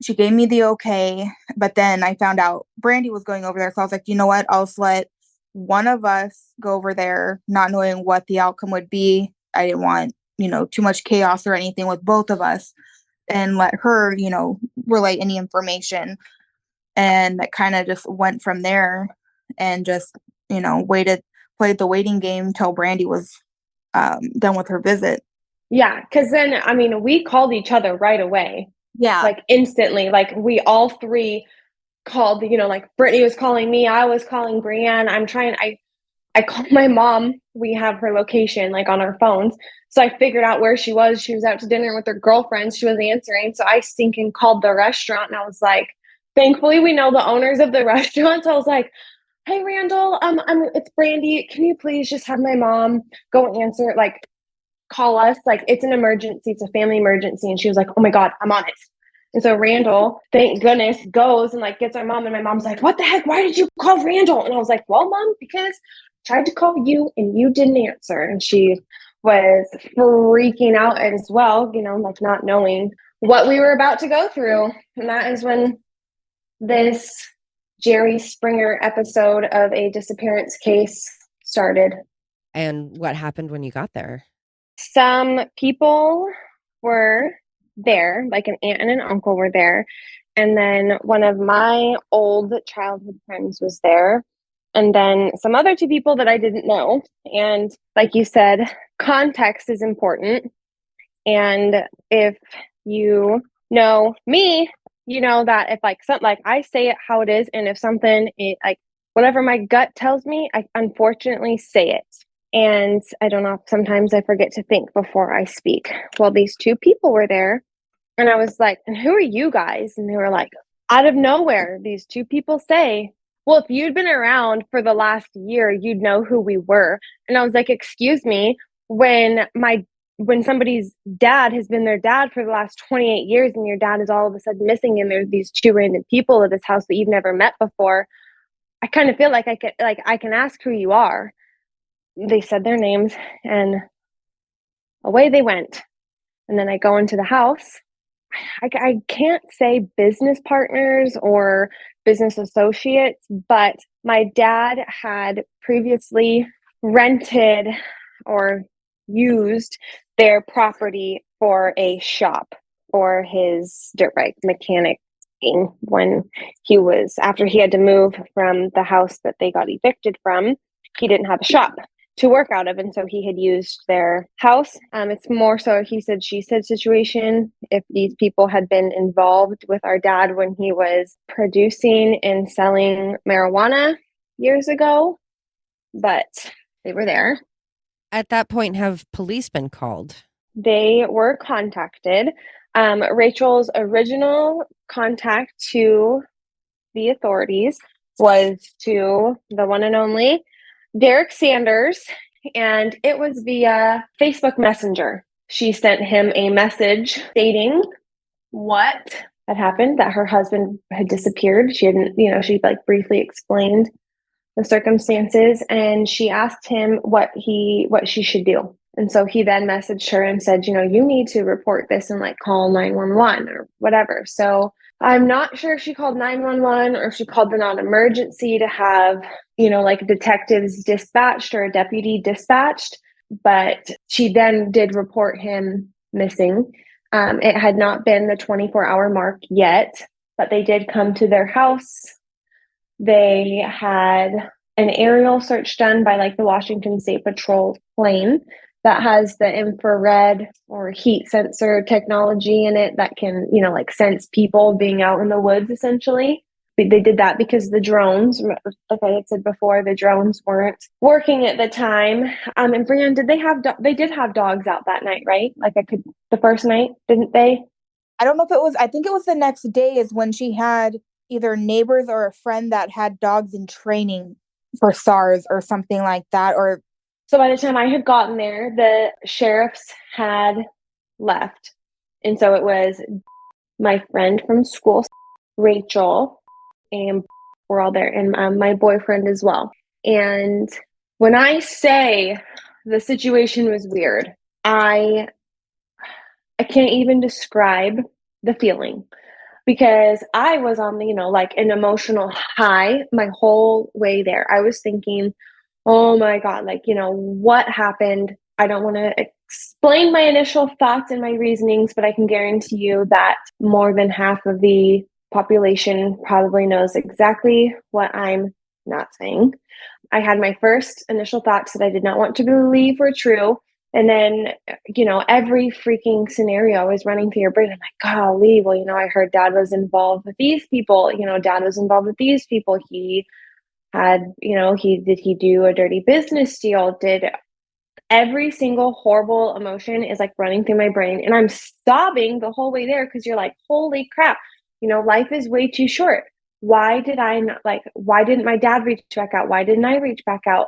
She gave me the okay, but then I found out Brandy was going over there. So I was like, you know what? I'll just let one of us go over there, not knowing what the outcome would be. I didn't want, too much chaos or anything with both of us, and let her, relay any information. And that kind of just went from there, and just, played the waiting game till Brandy was done with her visit. Yeah, because then, I mean, we called each other right away. Yeah. Like instantly. Like we all three called, like Brittany was calling me, I was calling Brienne. I called my mom. We have her location like on our phones. So I figured out where she was. She was out to dinner with her girlfriends. She was answering. So I stinking called the restaurant and I was like, thankfully we know the owners of the restaurant. So I was like, hey Randall, it's Brandy. Can you please just have my mom go answer, like call us? Like it's an emergency. It's a family emergency. And she was like, oh my God, I'm on it. And so Randall, thank goodness, goes and like gets our mom. And my mom's like, what the heck? Why did you call Randall? And I was like, well, Mom, because I tried to call you and you didn't answer. And she was freaking out as well, like not knowing what we were about to go through. And that is when this Jerry Springer episode of a disappearance case started. And what happened when you got there? Some people were there, like an aunt and an uncle were there. And then one of my old childhood friends was there. And then some other two people that I didn't know. And like you said, context is important. And if you know me, you know that if like something, like I say it how it is. And if something, like whatever my gut tells me, I unfortunately say it. And I don't know, sometimes I forget to think before I speak. Well, these two people were there. And I was like, and who are you guys? And they were like, out of nowhere, these two people say, well, if you'd been around for the last year, you'd know who we were. And I was like, excuse me, when somebody's dad has been their dad for the last 28 years and your dad is all of a sudden missing and there's these two random people at this house that you've never met before, I kind of feel like I can ask who you are. They said their names and away they went. And then I go into the house. I can't say business partners or business associates, but my dad had previously rented or used their property for a shop for his dirt bike mechanic when after he had to move from the house that they got evicted from. He didn't have a shop to work out of, and so he had used their house. It's more so he said, she said situation. If these people had been involved with our dad when he was producing and selling marijuana years ago, but they were there. At that point, have police been called? They were contacted. Rachel's original contact to the authorities was to the one and only Derek Sanders, and it was via Facebook Messenger. She sent him a message stating what had happened, that her husband had disappeared. She hadn't, she like briefly explained the circumstances, and she asked him what she should do. And so he then messaged her and said, you need to report this and like call 911 or whatever. So I'm not sure if she called 911 or if she called the non-emergency to have, like detectives dispatched or a deputy dispatched. But she then did report him missing. It had not been the 24-hour mark yet, but they did come to their house They had an aerial search done by like the Washington State Patrol plane that has the infrared or heat sensor technology in it that can, like sense people being out in the woods essentially. They did that because the drones, like I had said before, the drones weren't working at the time. And Brianne, they did have dogs out that night, right? Like the first night, didn't they? I don't know if it was, I think it was the next day is when she had either neighbors or a friend that had dogs in training for SARS or something like that. Or so by the time I had gotten there, the sheriffs had left. And so it was my friend from school, Rachel, and we're all there, and my boyfriend as well. And when I say the situation was weird, I can't even describe the feeling, because I was on like an emotional high my whole way there. I was thinking, oh my God, like, what happened? I don't want to explain my initial thoughts and my reasonings, but I can guarantee you that more than half of the population probably knows exactly what I'm not saying. I had my first initial thoughts that I did not want to believe were true. And then, every freaking scenario is running through your brain. I'm like, golly, well, I heard dad was involved with these people. Dad was involved with these people. He had, he do a dirty business deal? Did every single horrible emotion is like running through my brain, and I'm sobbing the whole way there because you're like, holy crap, life is way too short. Why didn't my dad reach back out? Why didn't I reach back out?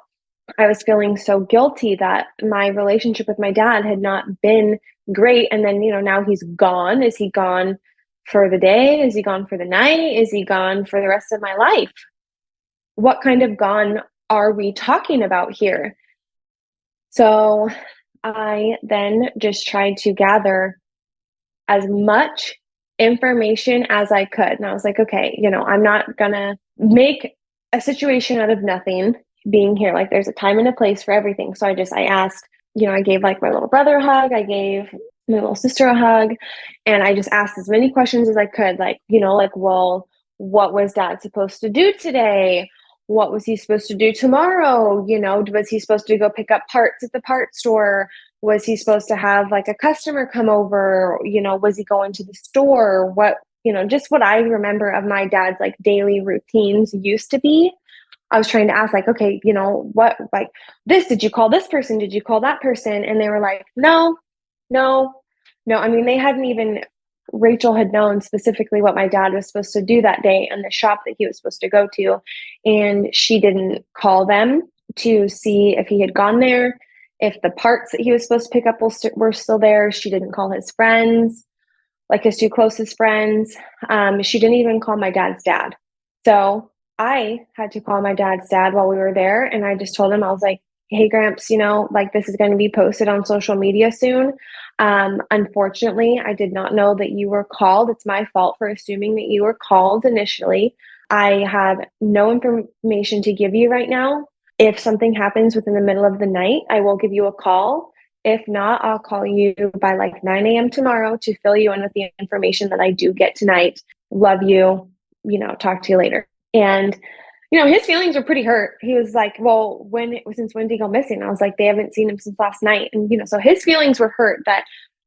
I was feeling so guilty that my relationship with my dad had not been great. And then, now he's gone. Is he gone for the day? Is he gone for the night? Is he gone for the rest of my life? What kind of gone are we talking about here? So I then just tried to gather as much information as I could. And I was like, okay, I'm not going to make a situation out of nothing being here. Like, there's a time and a place for everything. So I asked, I gave like my little brother a hug. I gave my little sister a hug. And I just asked as many questions as I could, well, what was dad supposed to do today? What was he supposed to do tomorrow? Was he supposed to go pick up parts at the parts store? Was he supposed to have like a customer come over? Was he going to the store? What, just what I remember of my dad's like daily routines used to be. I was trying to ask, like, okay, what, like this, did you call this person? Did you call that person? And they were like, no, no, no. I mean, they hadn't even, Rachel had known specifically what my dad was supposed to do that day and the shop that he was supposed to go to. And she didn't call them to see if he had gone there, if the parts that he was supposed to pick up were still there. She didn't call his friends, like his two closest friends. She didn't even call my dad's dad. So I had to call my dad's dad while we were there. And I just told him, I was like, hey, Gramps, like this is going to be posted on social media soon. Unfortunately, I did not know that you were called. It's my fault for assuming that you were called initially. I have no information to give you right now. If something happens within the middle of the night, I will give you a call. If not, I'll call you by like 9 a.m. tomorrow to fill you in with the information that I do get tonight. Love you, talk to you later. And, his feelings were pretty hurt. He was like, well, since when did he go missing? I was like, they haven't seen him since last night. And, so his feelings were hurt that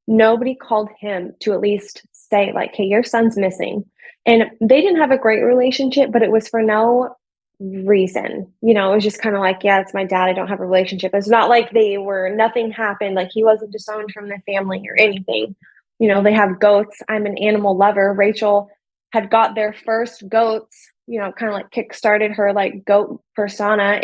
nobody called him to at least say like, hey, your son's missing. And they didn't have a great relationship, but it was for no reason. It was just kind of like, yeah, it's my dad. I don't have a relationship. It's not like nothing happened. Like he wasn't disowned from the family or anything. They have goats. I'm an animal lover. Rachel had got their first goats, kind of like kickstarted her like goat persona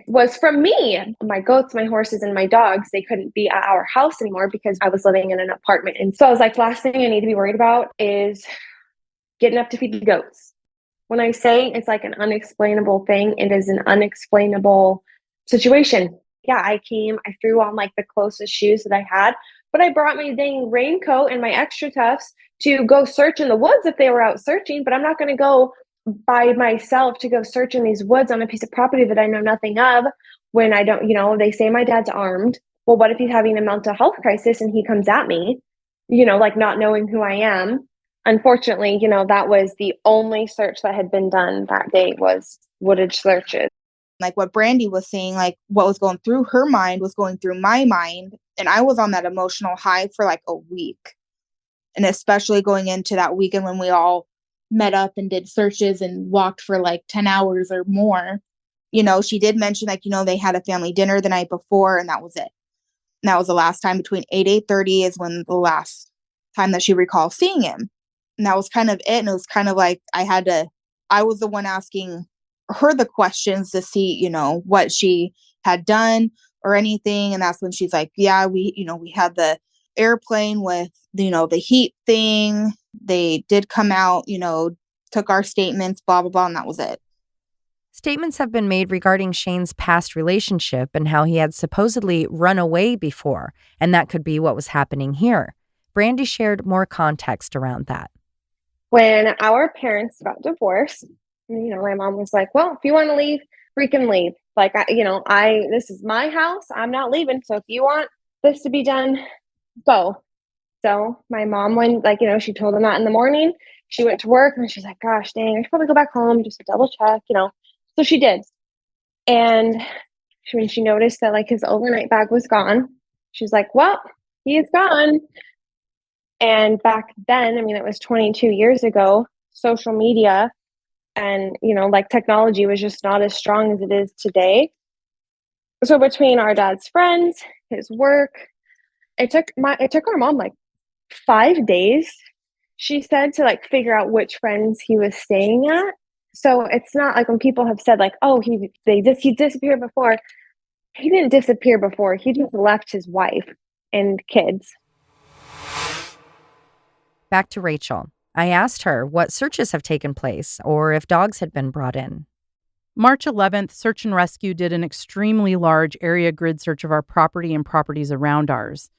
was from me. My goats, my horses, and my dogs, they couldn't be at our house anymore because I was living in an apartment. And so I was like, last thing I need to be worried about is getting up to feed the goats. When I say it's like an unexplainable thing, it is an unexplainable situation. Yeah, I threw on like the closest shoes that I had, but I brought my dang raincoat and my extra tufts to go search in the woods if they were out searching, but I'm not going to go by myself to go search in these woods on a piece of property that I know nothing of when I don't, they say my dad's armed. Well, what if he's having a mental health crisis and he comes at me, like not knowing who I am? unfortunately, that was the only search that had been done that day was Woodage searches. Like what Brandy was saying, like what was going through her mind was going through my mind. And I was on that emotional high for like a week. And especially going into that weekend when we all met up and did searches and walked for like 10 hours or more. She did mention like, they had a family dinner the night before and that was it. And that was the last time between 8:30 is when the last time that she recalls seeing him. And that was kind of it. And it was kind of like I was the one asking her the questions to see, what she had done or anything. And that's when she's like, yeah, we had the airplane with, the heat thing. They did come out, took our statements, blah, blah, blah. And that was it. Statements have been made regarding Shane's past relationship and how he had supposedly run away before, and that could be what was happening here. Brandy shared more context around that. When our parents got divorced, my mom was like, well, if you want to leave, freaking leave. Like, this is my house. I'm not leaving. So if you want this to be done, go. So my mom went, she told them that in the morning. She went to work and she's like, gosh, dang, I should probably go back home just to double check, So she did. And when she noticed that his overnight bag was gone, she's like, well, he is gone. And back then, it was 22 years ago, social media and, technology was just not as strong as it is today. So between our dad's friends, his work, it took our mom 5 days, she said, to figure out which friends he was staying at. So it's not like when people have said oh, he disappeared before. He didn't disappear before. He just left his wife and kids. Back to Rachel. I asked her what searches have taken place or if dogs had been brought in. March 11th, Search and Rescue did an extremely large area grid search of our property and properties around ours.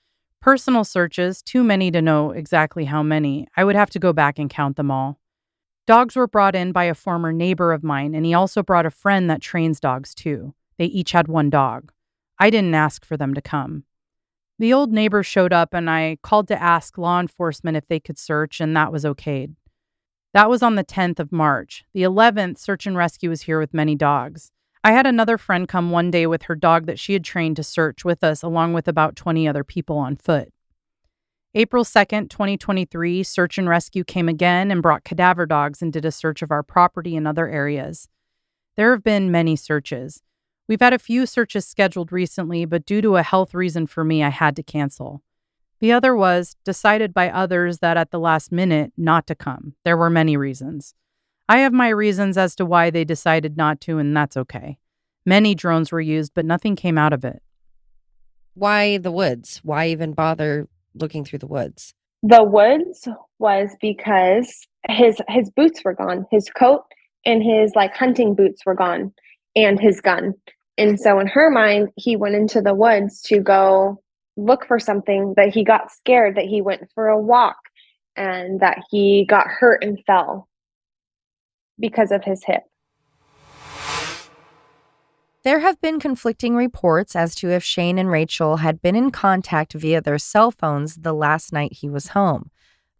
Personal searches, too many to know exactly how many. I would have to go back and count them all. Dogs were brought in by a former neighbor of mine, and he also brought a friend that trains dogs too. They each had one dog. I didn't ask for them to come. The old neighbor showed up, and I called to ask law enforcement if they could search, and that was okayed. That was on the 10th of March. The 11th, Search and Rescue was here with many dogs. I had another friend come one day with her dog that she had trained to search with us, along with about 20 other people on foot. April 2nd, 2023, Search and Rescue came again and brought cadaver dogs and did a search of our property and other areas. There have been many searches. We've had a few searches scheduled recently, but due to a health reason for me, I had to cancel. The other was decided by others that at the last minute not to come. There were many reasons. I have my reasons as to why they decided not to, and that's okay. Many drones were used, but nothing came out of it. Why the woods? Why even bother looking through the woods? The woods was because his boots were gone. His coat and his hunting boots were gone, and his gun. And so in her mind, he went into the woods to go look for something, that he got scared, that he went for a walk, and that he got hurt and fell because of his hip. There have been conflicting reports as to if Shane and Rachel had been in contact via their cell phones the last night he was home.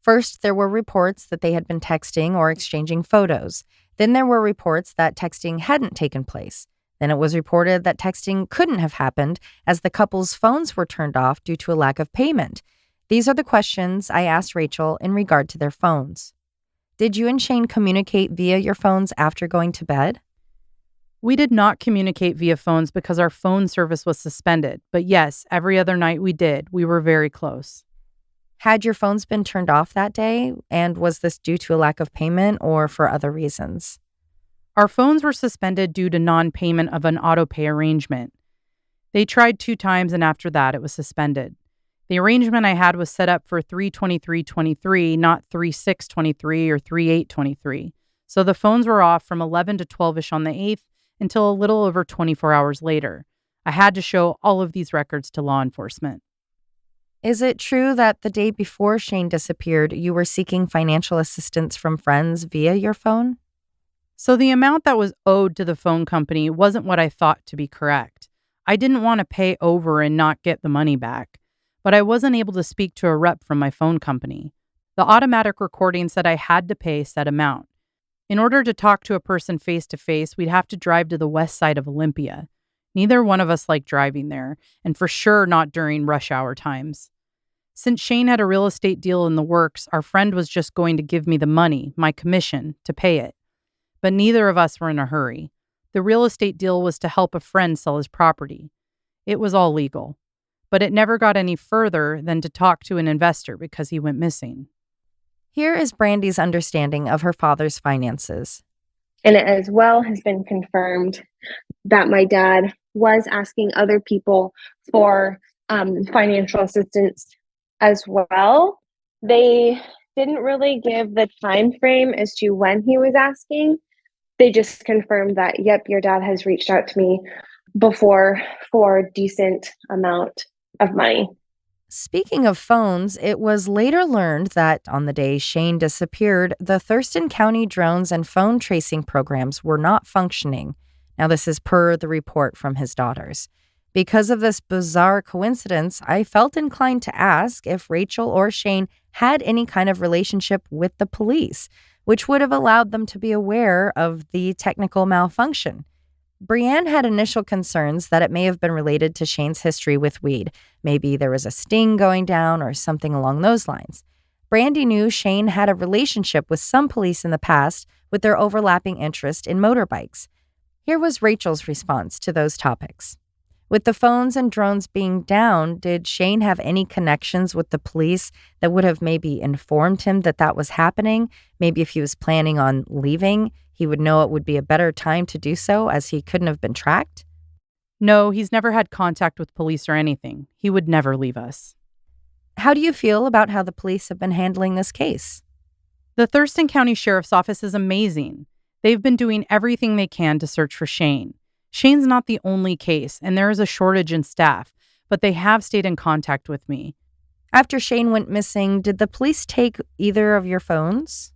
First, there were reports that they had been texting or exchanging photos. Then there were reports that texting hadn't taken place. Then it was reported that texting couldn't have happened as the couple's phones were turned off due to a lack of payment. These are the questions I asked Rachel in regard to their phones. Did you and Shane communicate via your phones after going to bed? We did not communicate via phones because our phone service was suspended. But yes, every other night we did. We were very close. Had your phones been turned off that day? And was this due to a lack of payment or for other reasons? Our phones were suspended due to non-payment of an auto-pay arrangement. They tried 2 times, and after that, it was suspended. The arrangement I had was set up for 3/23/23, not 3/6/23 or 3/8/23. So the phones were off from 11 to 12-ish on the 8th until a little over 24 hours later. I had to show all of these records to law enforcement. Is it true that the day before Shane disappeared, you were seeking financial assistance from friends via your phone? So the amount that was owed to the phone company wasn't what I thought to be correct. I didn't want to pay over and not get the money back, but I wasn't able to speak to a rep from my phone company. The automatic recording said I had to pay said amount. In order to talk to a person face to face, we'd have to drive to the west side of Olympia. Neither one of us liked driving there, and for sure not during rush hour times. Since Shane had a real estate deal in the works, our friend was just going to give me the money, my commission, to pay it. But neither of us were in a hurry. The real estate deal was to help a friend sell his property. It was all legal. But it never got any further than to talk to an investor because he went missing. Here is Brandy's understanding of her father's finances. And it as well has been confirmed that my dad was asking other people for financial assistance as well. They didn't really give the time frame as to when he was asking. They just confirmed that, yep, your dad has reached out to me before for a decent amount of money. Speaking of phones, it was later learned that on the day Shane disappeared, the Thurston County drones and phone tracing programs were not functioning. Now, this is per the report from his daughters. Because of this bizarre coincidence, I felt inclined to ask if Rachel or Shane had any kind of relationship with the police, which would have allowed them to be aware of the technical malfunction. Brienne had initial concerns that it may have been related to Shane's history with weed. Maybe there was a sting going down or something along those lines. Brandy knew Shane had a relationship with some police in the past with their overlapping interest in motorbikes. Here was Rachel's response to those topics. With the phones and drones being down, did Shane have any connections with the police that would have maybe informed him that that was happening? Maybe if he was planning on leaving, he would know it would be a better time to do so as he couldn't have been tracked? No, he's never had contact with police or anything. He would never leave us. How do you feel about how the police have been handling this case? The Thurston County Sheriff's Office is amazing. They've been doing everything they can to search for Shane. Shane's not the only case, and there is a shortage in staff, but they have stayed in contact with me. After Shane went missing, did the police take either of your phones?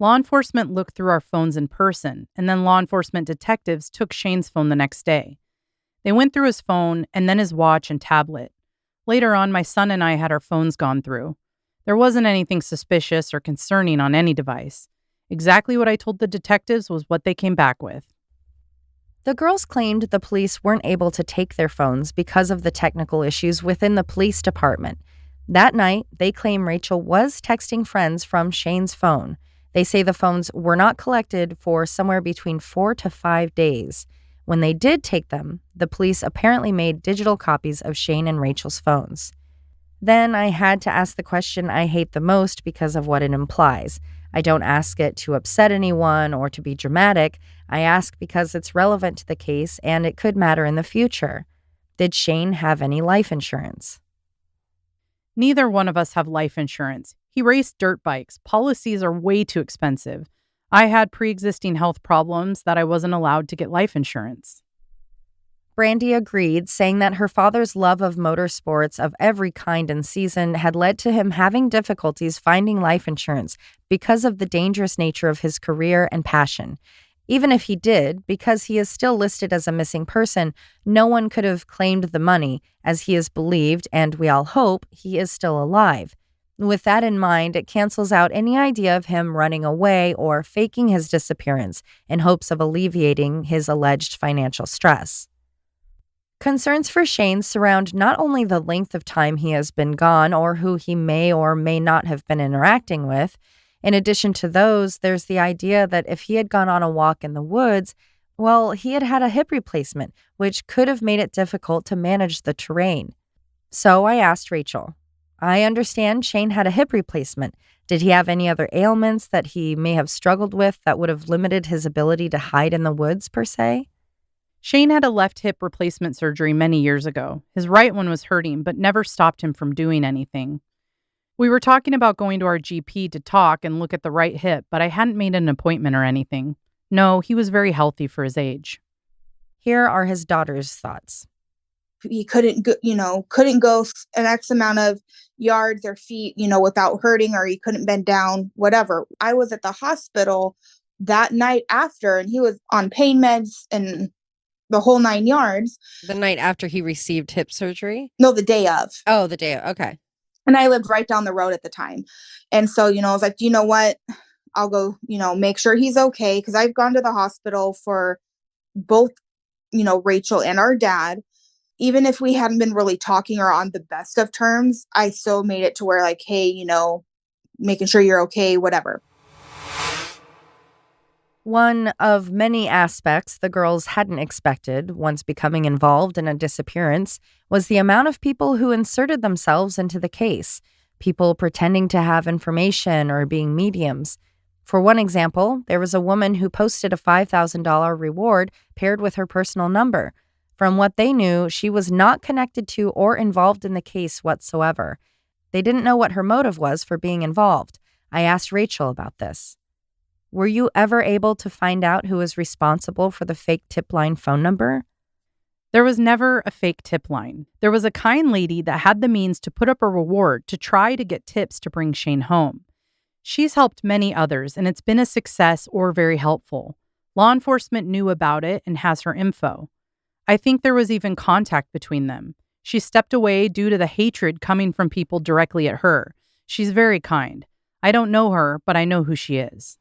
Law enforcement looked through our phones in person, and then law enforcement detectives took Shane's phone the next day. They went through his phone and then his watch and tablet. Later on, my son and I had our phones gone through. There wasn't anything suspicious or concerning on any device. Exactly what I told the detectives was what they came back with. The girls claimed the police weren't able to take their phones because of the technical issues within the police department. That night, they claim Rachel was texting friends from Shane's phone. They say the phones were not collected for somewhere between 4 to 5 days. When they did take them, the police apparently made digital copies of Shane and Rachel's phones. Then I had to ask the question I hate the most because of what it implies. I don't ask it to upset anyone or to be dramatic. I ask because it's relevant to the case and it could matter in the future. Did Shane have any life insurance? Neither one of us have life insurance. He raced dirt bikes. Policies are way too expensive. I had pre-existing health problems that I wasn't allowed to get life insurance. Brandy agreed, saying that her father's love of motorsports of every kind and season had led to him having difficulties finding life insurance because of the dangerous nature of his career and passion. Even if he did, because he is still listed as a missing person, no one could have claimed the money, as he is believed, and we all hope, he is still alive. With that in mind, it cancels out any idea of him running away or faking his disappearance in hopes of alleviating his alleged financial stress. Concerns for Shane surround not only the length of time he has been gone or who he may or may not have been interacting with. In addition to those, there's the idea that if he had gone on a walk in the woods, well, he had had a hip replacement, which could have made it difficult to manage the terrain. So I asked Rachel, I understand Shane had a hip replacement. Did he have any other ailments that he may have struggled with that would have limited his ability to hide in the woods, per se? Shane had a left hip replacement surgery many years ago. His right one was hurting, but never stopped him from doing anything. We were talking about going to our GP to talk and look at the right hip, but I hadn't made an appointment or anything. No, he was very healthy for his age. Here are his daughter's thoughts. He couldn't go an X amount of yards or feet, without hurting, or he couldn't bend down, whatever. I was at the hospital that night after, and he was on pain meds and the whole 9 yards. The night after he received hip surgery? No, the day of. Oh, the day of. Okay. And I lived right down the road at the time. And so, I was like, you know what? I'll go, make sure he's okay. Cause I've gone to the hospital for both, Rachel and our dad. Even if we hadn't been really talking or on the best of terms, I still made it to where like, hey, making sure you're okay, whatever. One of many aspects the girls hadn't expected once becoming involved in a disappearance was the amount of people who inserted themselves into the case, people pretending to have information or being mediums. For one example, there was a woman who posted a $5,000 reward paired with her personal number. From what they knew, she was not connected to or involved in the case whatsoever. They didn't know what her motive was for being involved. I asked Rachel about this. Were you ever able to find out who was responsible for the fake tip line phone number? There was never a fake tip line. There was a kind lady that had the means to put up a reward to try to get tips to bring Shane home. She's helped many others, and it's been a success or very helpful. Law enforcement knew about it and has her info. I think there was even contact between them. She stepped away due to the hatred coming from people directly at her. She's very kind. I don't know her, but I know who she is.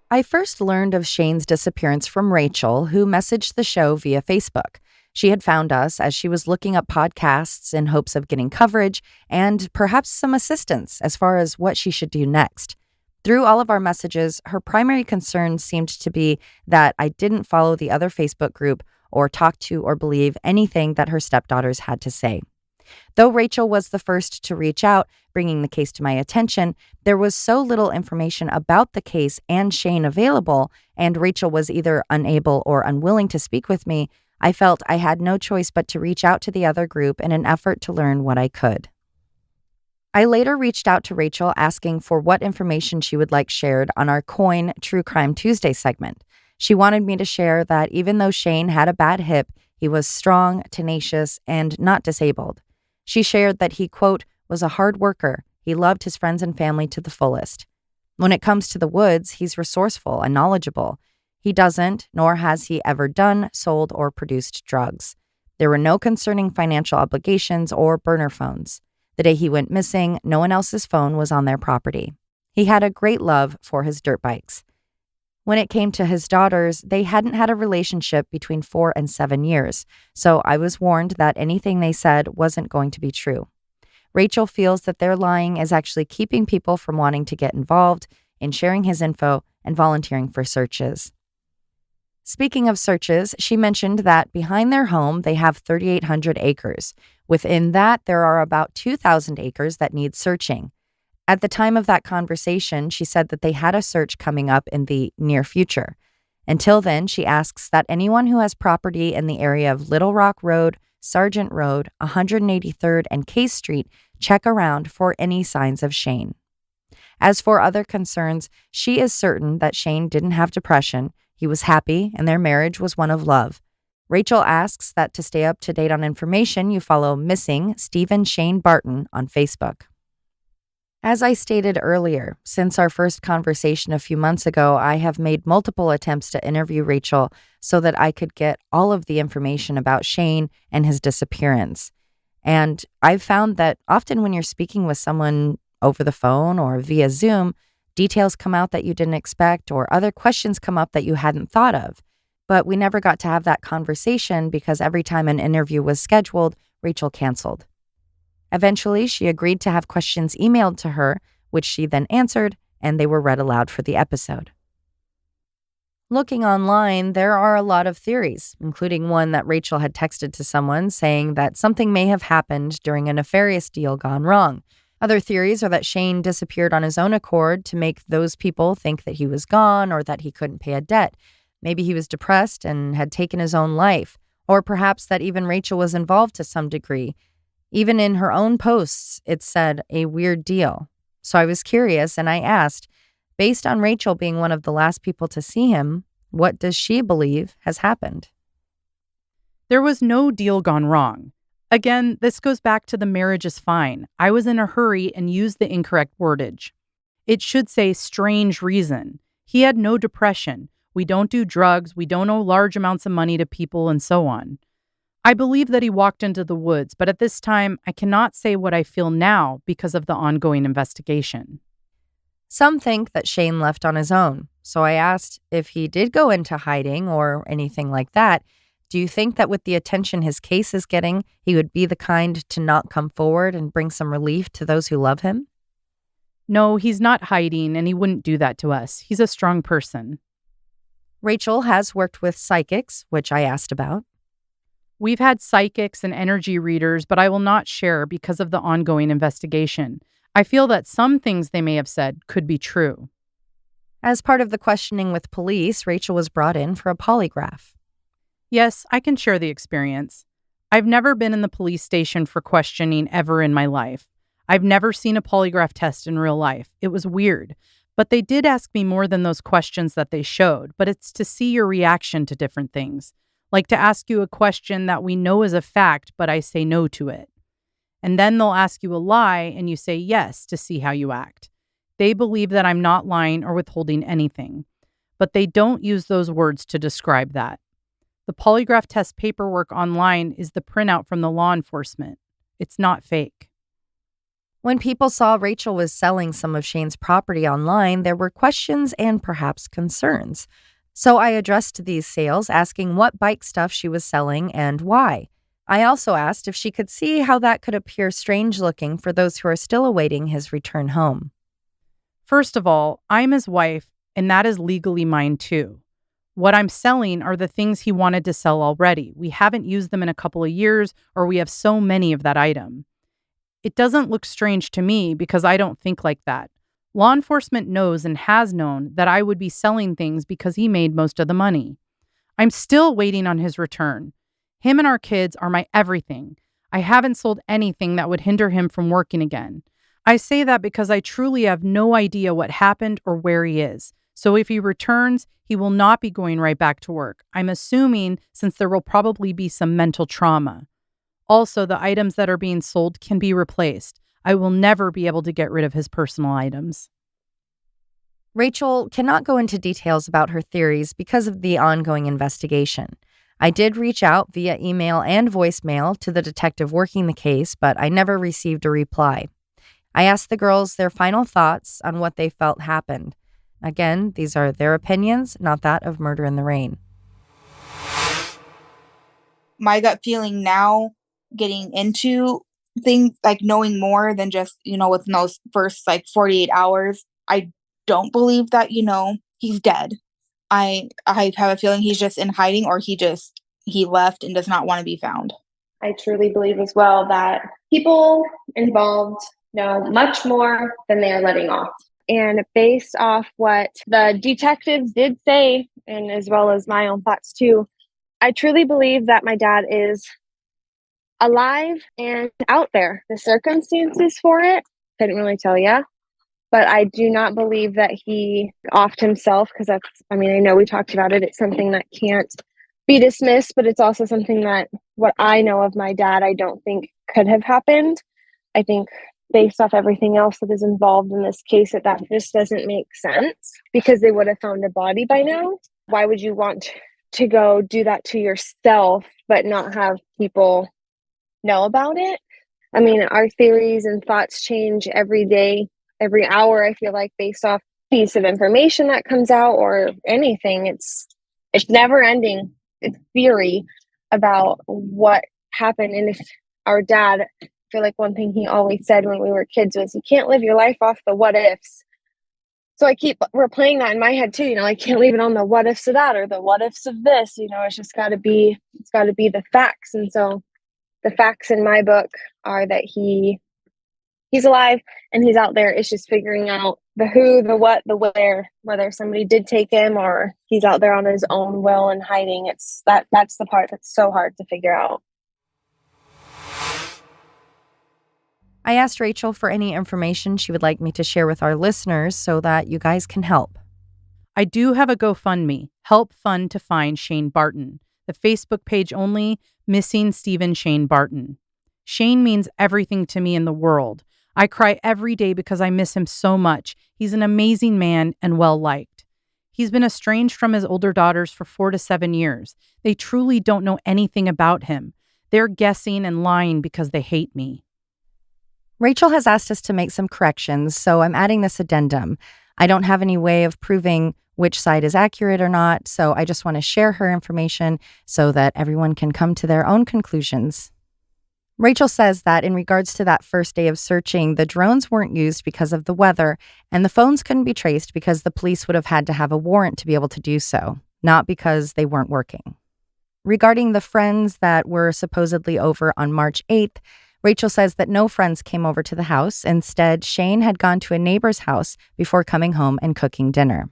I first learned of Shane's disappearance from Rachel, who messaged the show via Facebook. She had found us as she was looking up podcasts in hopes of getting coverage and perhaps some assistance as far as what she should do next. Through all of our messages, her primary concern seemed to be that I didn't follow the other Facebook group or talk to or believe anything that her stepdaughters had to say. Though Rachel was the first to reach out, bringing the case to my attention, there was so little information about the case and Shane available, and Rachel was either unable or unwilling to speak with me, I felt I had no choice but to reach out to the other group in an effort to learn what I could. I later reached out to Rachel asking for what information she would like shared on our Coin True Crime Tuesday segment. She wanted me to share that even though Shane had a bad hip, he was strong, tenacious, and not disabled. She shared that he, quote, was a hard worker. He loved his friends and family to the fullest. When it comes to the woods, he's resourceful and knowledgeable. He doesn't, nor has he ever done, sold, or produced drugs. There were no concerning financial obligations or burner phones. The day he went missing, no one else's phone was on their property. He had a great love for his dirt bikes. When it came to his daughters, they hadn't had a relationship between 4 and 7 years, so I was warned that anything they said wasn't going to be true. Rachel feels that their lying is actually keeping people from wanting to get involved in sharing his info and volunteering for searches. Speaking of searches, she mentioned that behind their home, they have 3,800 acres. Within that, there are about 2,000 acres that need searching. At the time of that conversation, she said that they had a search coming up in the near future. Until then, she asks that anyone who has property in the area of Little Rock Road, Sargent Road, 183rd, and Case Street check around for any signs of Shane. As for other concerns, she is certain that Shane didn't have depression, he was happy, and their marriage was one of love. Rachel asks that to stay up to date on information, you follow Missing Stephen Shane Barton on Facebook. As I stated earlier, since our first conversation a few months ago, I have made multiple attempts to interview Rachel so that I could get all of the information about Shane and his disappearance. And I've found that often when you're speaking with someone over the phone or via Zoom, details come out that you didn't expect or other questions come up that you hadn't thought of. But we never got to have that conversation because every time an interview was scheduled, Rachel canceled. Eventually, she agreed to have questions emailed to her, which she then answered, and they were read aloud for the episode. Looking online, there are a lot of theories, including one that Rachel had texted to someone saying that something may have happened during a nefarious deal gone wrong. Other theories are that Shane disappeared on his own accord to make those people think that he was gone or that he couldn't pay a debt. Maybe he was depressed and had taken his own life, or perhaps that even Rachel was involved to some degree. Even in her own posts, it said a weird deal. So I was curious and I asked, based on Rachel being one of the last people to see him, what does she believe has happened? There was no deal gone wrong. Again, this goes back to the marriage is fine. I was in a hurry and used the incorrect wordage. It should say strange reason. He had no depression. We don't do drugs. We don't owe large amounts of money to people and so on. I believe that he walked into the woods, but at this time, I cannot say what I feel now because of the ongoing investigation. Some think that Shane left on his own, so I asked if he did go into hiding or anything like that. Do you think that with the attention his case is getting, he would be the kind to not come forward and bring some relief to those who love him? No, he's not hiding, and he wouldn't do that to us. He's a strong person. Rachel has worked with psychics, which I asked about. We've had psychics and energy readers, but I will not share because of the ongoing investigation. I feel that some things they may have said could be true. As part of the questioning with police, Rachel was brought in for a polygraph. Yes, I can share the experience. I've never been in the police station for questioning ever in my life. I've never seen a polygraph test in real life. It was weird. But they did ask me more than those questions that they showed, but it's to see your reaction to different things. Like to ask you a question that we know is a fact, but I say no to it. And then they'll ask you a lie and you say yes to see how you act. They believe that I'm not lying or withholding anything, but they don't use those words to describe that. The polygraph test paperwork online is the printout from the law enforcement. It's not fake. When people saw Rachel was selling some of Shane's property online, there were questions and perhaps concerns. So I addressed these sales, asking what bike stuff she was selling and why. I also asked if she could see how that could appear strange looking for those who are still awaiting his return home. First of all, I'm his wife, and that is legally mine too. What I'm selling are the things he wanted to sell already. We haven't used them in a couple of years, or we have so many of that item. It doesn't look strange to me because I don't think like that. Law enforcement knows and has known that I would be selling things because he made most of the money. I'm still waiting on his return. Him and our kids are my everything. I haven't sold anything that would hinder him from working again. I say that because I truly have no idea what happened or where he is. So if he returns, he will not be going right back to work. I'm assuming since there will probably be some mental trauma. Also, the items that are being sold can be replaced. I will never be able to get rid of his personal items. Rachel cannot go into details about her theories because of the ongoing investigation. I did reach out via email and voicemail to the detective working the case, but I never received a reply. I asked the girls their final thoughts on what they felt happened. Again, these are their opinions, not that of Murder in the Rain. My gut feeling now, getting into things, like knowing more than just, within those first 48 hours, I don't believe that, he's dead. I have a feeling he's just in hiding, or he left and does not want to be found. I truly believe as well that people involved know much more than they are letting off. And based off what the detectives did say, and as well as my own thoughts too, I truly believe that my dad is alive and out there. The circumstances for it, couldn't really tell you. But I do not believe that he offed himself, because I know we talked about it. It's something that can't be dismissed, but it's also something that what I know of my dad, I don't think could have happened. I think based off everything else that is involved in this case, that just doesn't make sense, because they would have found a body by now. Why would you want to go do that to yourself, but not have people know about it? Our theories and thoughts change every day, every hour. I feel like based off piece of information that comes out or anything, it's never ending. It's theory about what happened. And if our dad, I feel like one thing he always said when we were kids was, you can't live your life off the what ifs. So I keep replaying that in my head too. I can't leave it on the what ifs of that or the what ifs of this. It's just got to be the facts. And so the facts in my book are that he's alive and he's out there. It's just figuring out the who, the what, the where, whether somebody did take him or he's out there on his own will and hiding. That's the part that's so hard to figure out. I asked Rachel for any information she would like me to share with our listeners so that you guys can help. I do have a GoFundMe, Help Fund to Find Shane Barton. The Facebook page only, Missing Stephen Shane Barton. Shane means everything to me in the world. I cry every day because I miss him so much. He's an amazing man and well-liked. He's been estranged from his older daughters for 4 to 7 years. They truly don't know anything about him. They're guessing and lying because they hate me. Rachel has asked us to make some corrections, so I'm adding this addendum. I don't have any way of proving which side is accurate or not, so I just want to share her information so that everyone can come to their own conclusions. Rachel says that in regards to that first day of searching, the drones weren't used because of the weather, and the phones couldn't be traced because the police would have had to have a warrant to be able to do so, not because they weren't working. Regarding the friends that were supposedly over on March 8th, Rachel says that no friends came over to the house. Instead, Shane had gone to a neighbor's house before coming home and cooking dinner.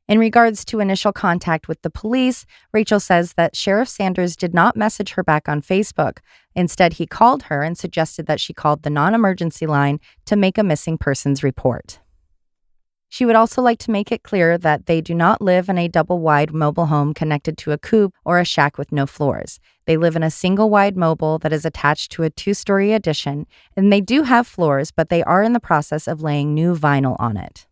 In regards to initial contact with the police, Rachel says that Sheriff Sanders did not message her back on Facebook. Instead, he called her and suggested that she called the non-emergency line to make a missing persons report. She would also like to make it clear that they do not live in a double-wide mobile home connected to a coop or a shack with no floors. They live in a single-wide mobile that is attached to a 2-story addition, and they do have floors, but they are in the process of laying new vinyl on it.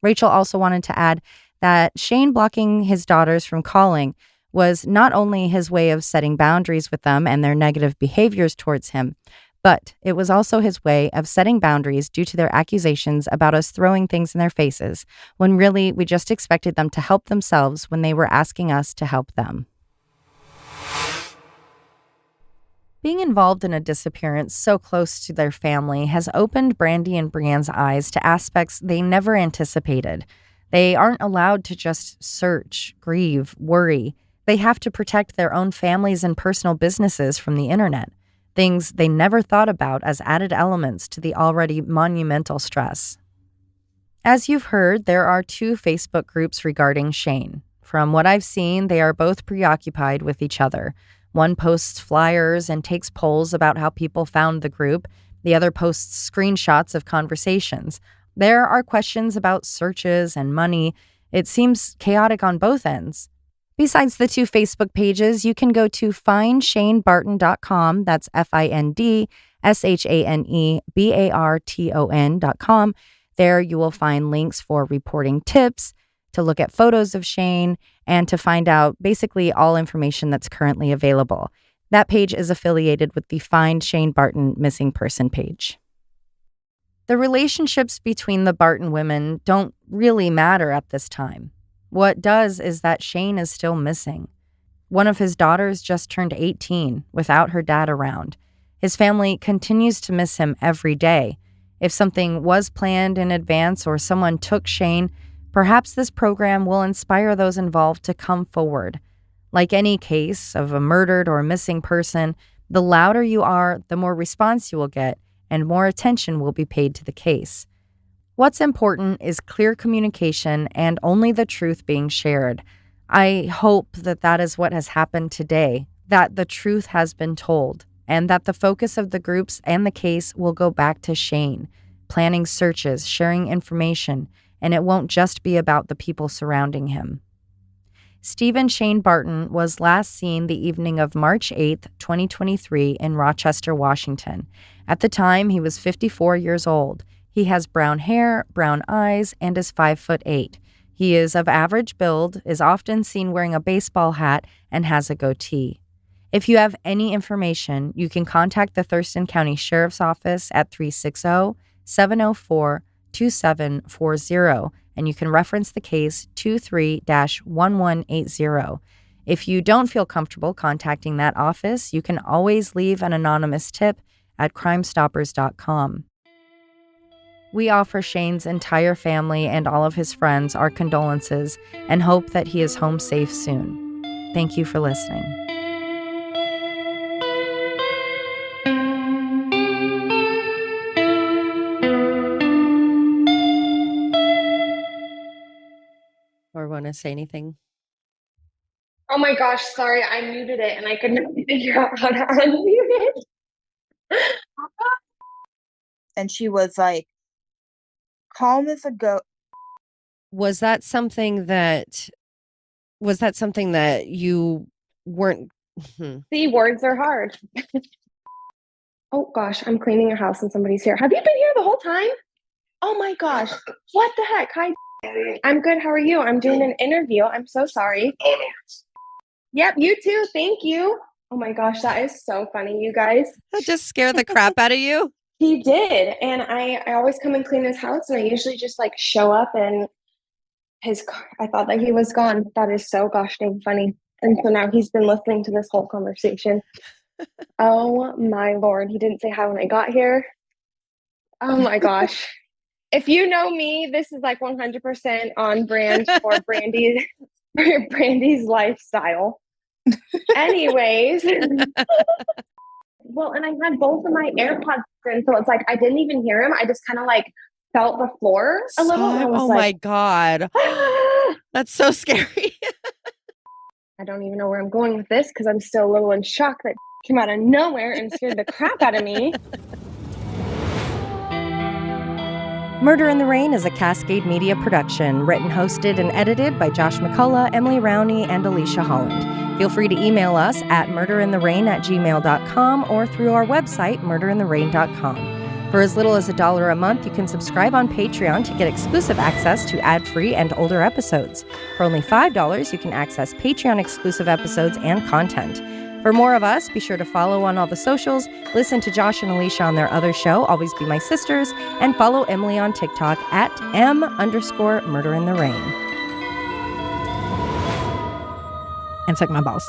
Rachel also wanted to add that Shane blocking his daughters from calling was not only his way of setting boundaries with them and their negative behaviors towards him, but it was also his way of setting boundaries due to their accusations about us throwing things in their faces, when really we just expected them to help themselves when they were asking us to help them. Being involved in a disappearance so close to their family has opened Brandy and Brienne's eyes to aspects they never anticipated. They aren't allowed to just search, grieve, worry. They have to protect their own families and personal businesses from the internet, things they never thought about as added elements to the already monumental stress. As you've heard, there are 2 Facebook groups regarding Shane. From what I've seen, they are both preoccupied with each other. One posts flyers and takes polls about how people found the group. The other posts screenshots of conversations. There are questions about searches and money. It seems chaotic on both ends. Besides the 2 Facebook pages, you can go to findshanebarton.com. That's FINDSHANEBARTON.com. There you will find links for reporting tips, to look at photos of Shane, and to find out basically all information that's currently available. That page is affiliated with the Find Shane Barton Missing Person page. The relationships between the Barton women don't really matter at this time. What does is that Shane is still missing. One of his daughters just turned 18 without her dad around. His family continues to miss him every day. If something was planned in advance or someone took Shane, perhaps this program will inspire those involved to come forward. Like any case of a murdered or missing person, the louder you are, the more response you will get, and more attention will be paid to the case. What's important is clear communication and only the truth being shared. I hope that that is what has happened today, that the truth has been told, and that the focus of the groups and the case will go back to Shane, planning searches, sharing information, and it won't just be about the people surrounding him. Stephen Shane Barton was last seen the evening of March 8th, 2023 in Rochester, Washington. At the time, he was 54 years old. He has brown hair, brown eyes, and is 5'8". He is of average build, is often seen wearing a baseball hat, and has a goatee. If you have any information, you can contact the Thurston County Sheriff's Office at 360-704-2740, and you can reference the case 23-1180. If you don't feel comfortable contacting that office, you can always leave an anonymous tip at crimestoppers.com. We offer Shane's entire family and all of his friends our condolences and hope that he is home safe soon. Thank you for listening. Or want to say anything? Oh my gosh, sorry, I muted it and I could not figure out how to unmute it. And she was like, calm as a goat. Was that something that you weren't? See, words are hard. Oh gosh, I'm cleaning a house and somebody's here. Have you been here the whole time? Oh my gosh, what the heck? Hi. I'm good. How are you? I'm doing an interview. I'm so sorry. Oh, no. Yep, you too. Thank you. Oh my gosh, that is so funny, you guys. That just scared the crap out of you? He did. And I always come and clean his house, and I usually just like show up and his car, I thought that he was gone. That is so gosh dang funny. And so now he's been listening to this whole conversation. Oh my Lord. He didn't say hi when I got here. Oh my gosh. If you know me, this is like 100% on brand for Brandy's lifestyle. Anyways. Well, and I had both of my AirPods in, so it's like I didn't even hear him. I just kind of like felt the floor a little. And I was my God. That's so scary. I don't even know where I'm going with this because I'm still a little in shock that came out of nowhere and scared the crap out of me. Murder in the Rain is a Cascade Media production, written, hosted, and edited by Josh McCullough, Emily Rowney, and Alisha Holland. Feel free to email us at murderintherain@gmail.com or through our website, murderintherain.com. For as little as $1 a month, you can subscribe on Patreon to get exclusive access to ad-free and older episodes. For only $5, you can access Patreon-exclusive episodes and content. For more of us, be sure to follow on all the socials, listen to Josh and Alisha on their other show, Always Be My Sisters, and follow Emily on TikTok at @M_murderintherain. And suck my balls.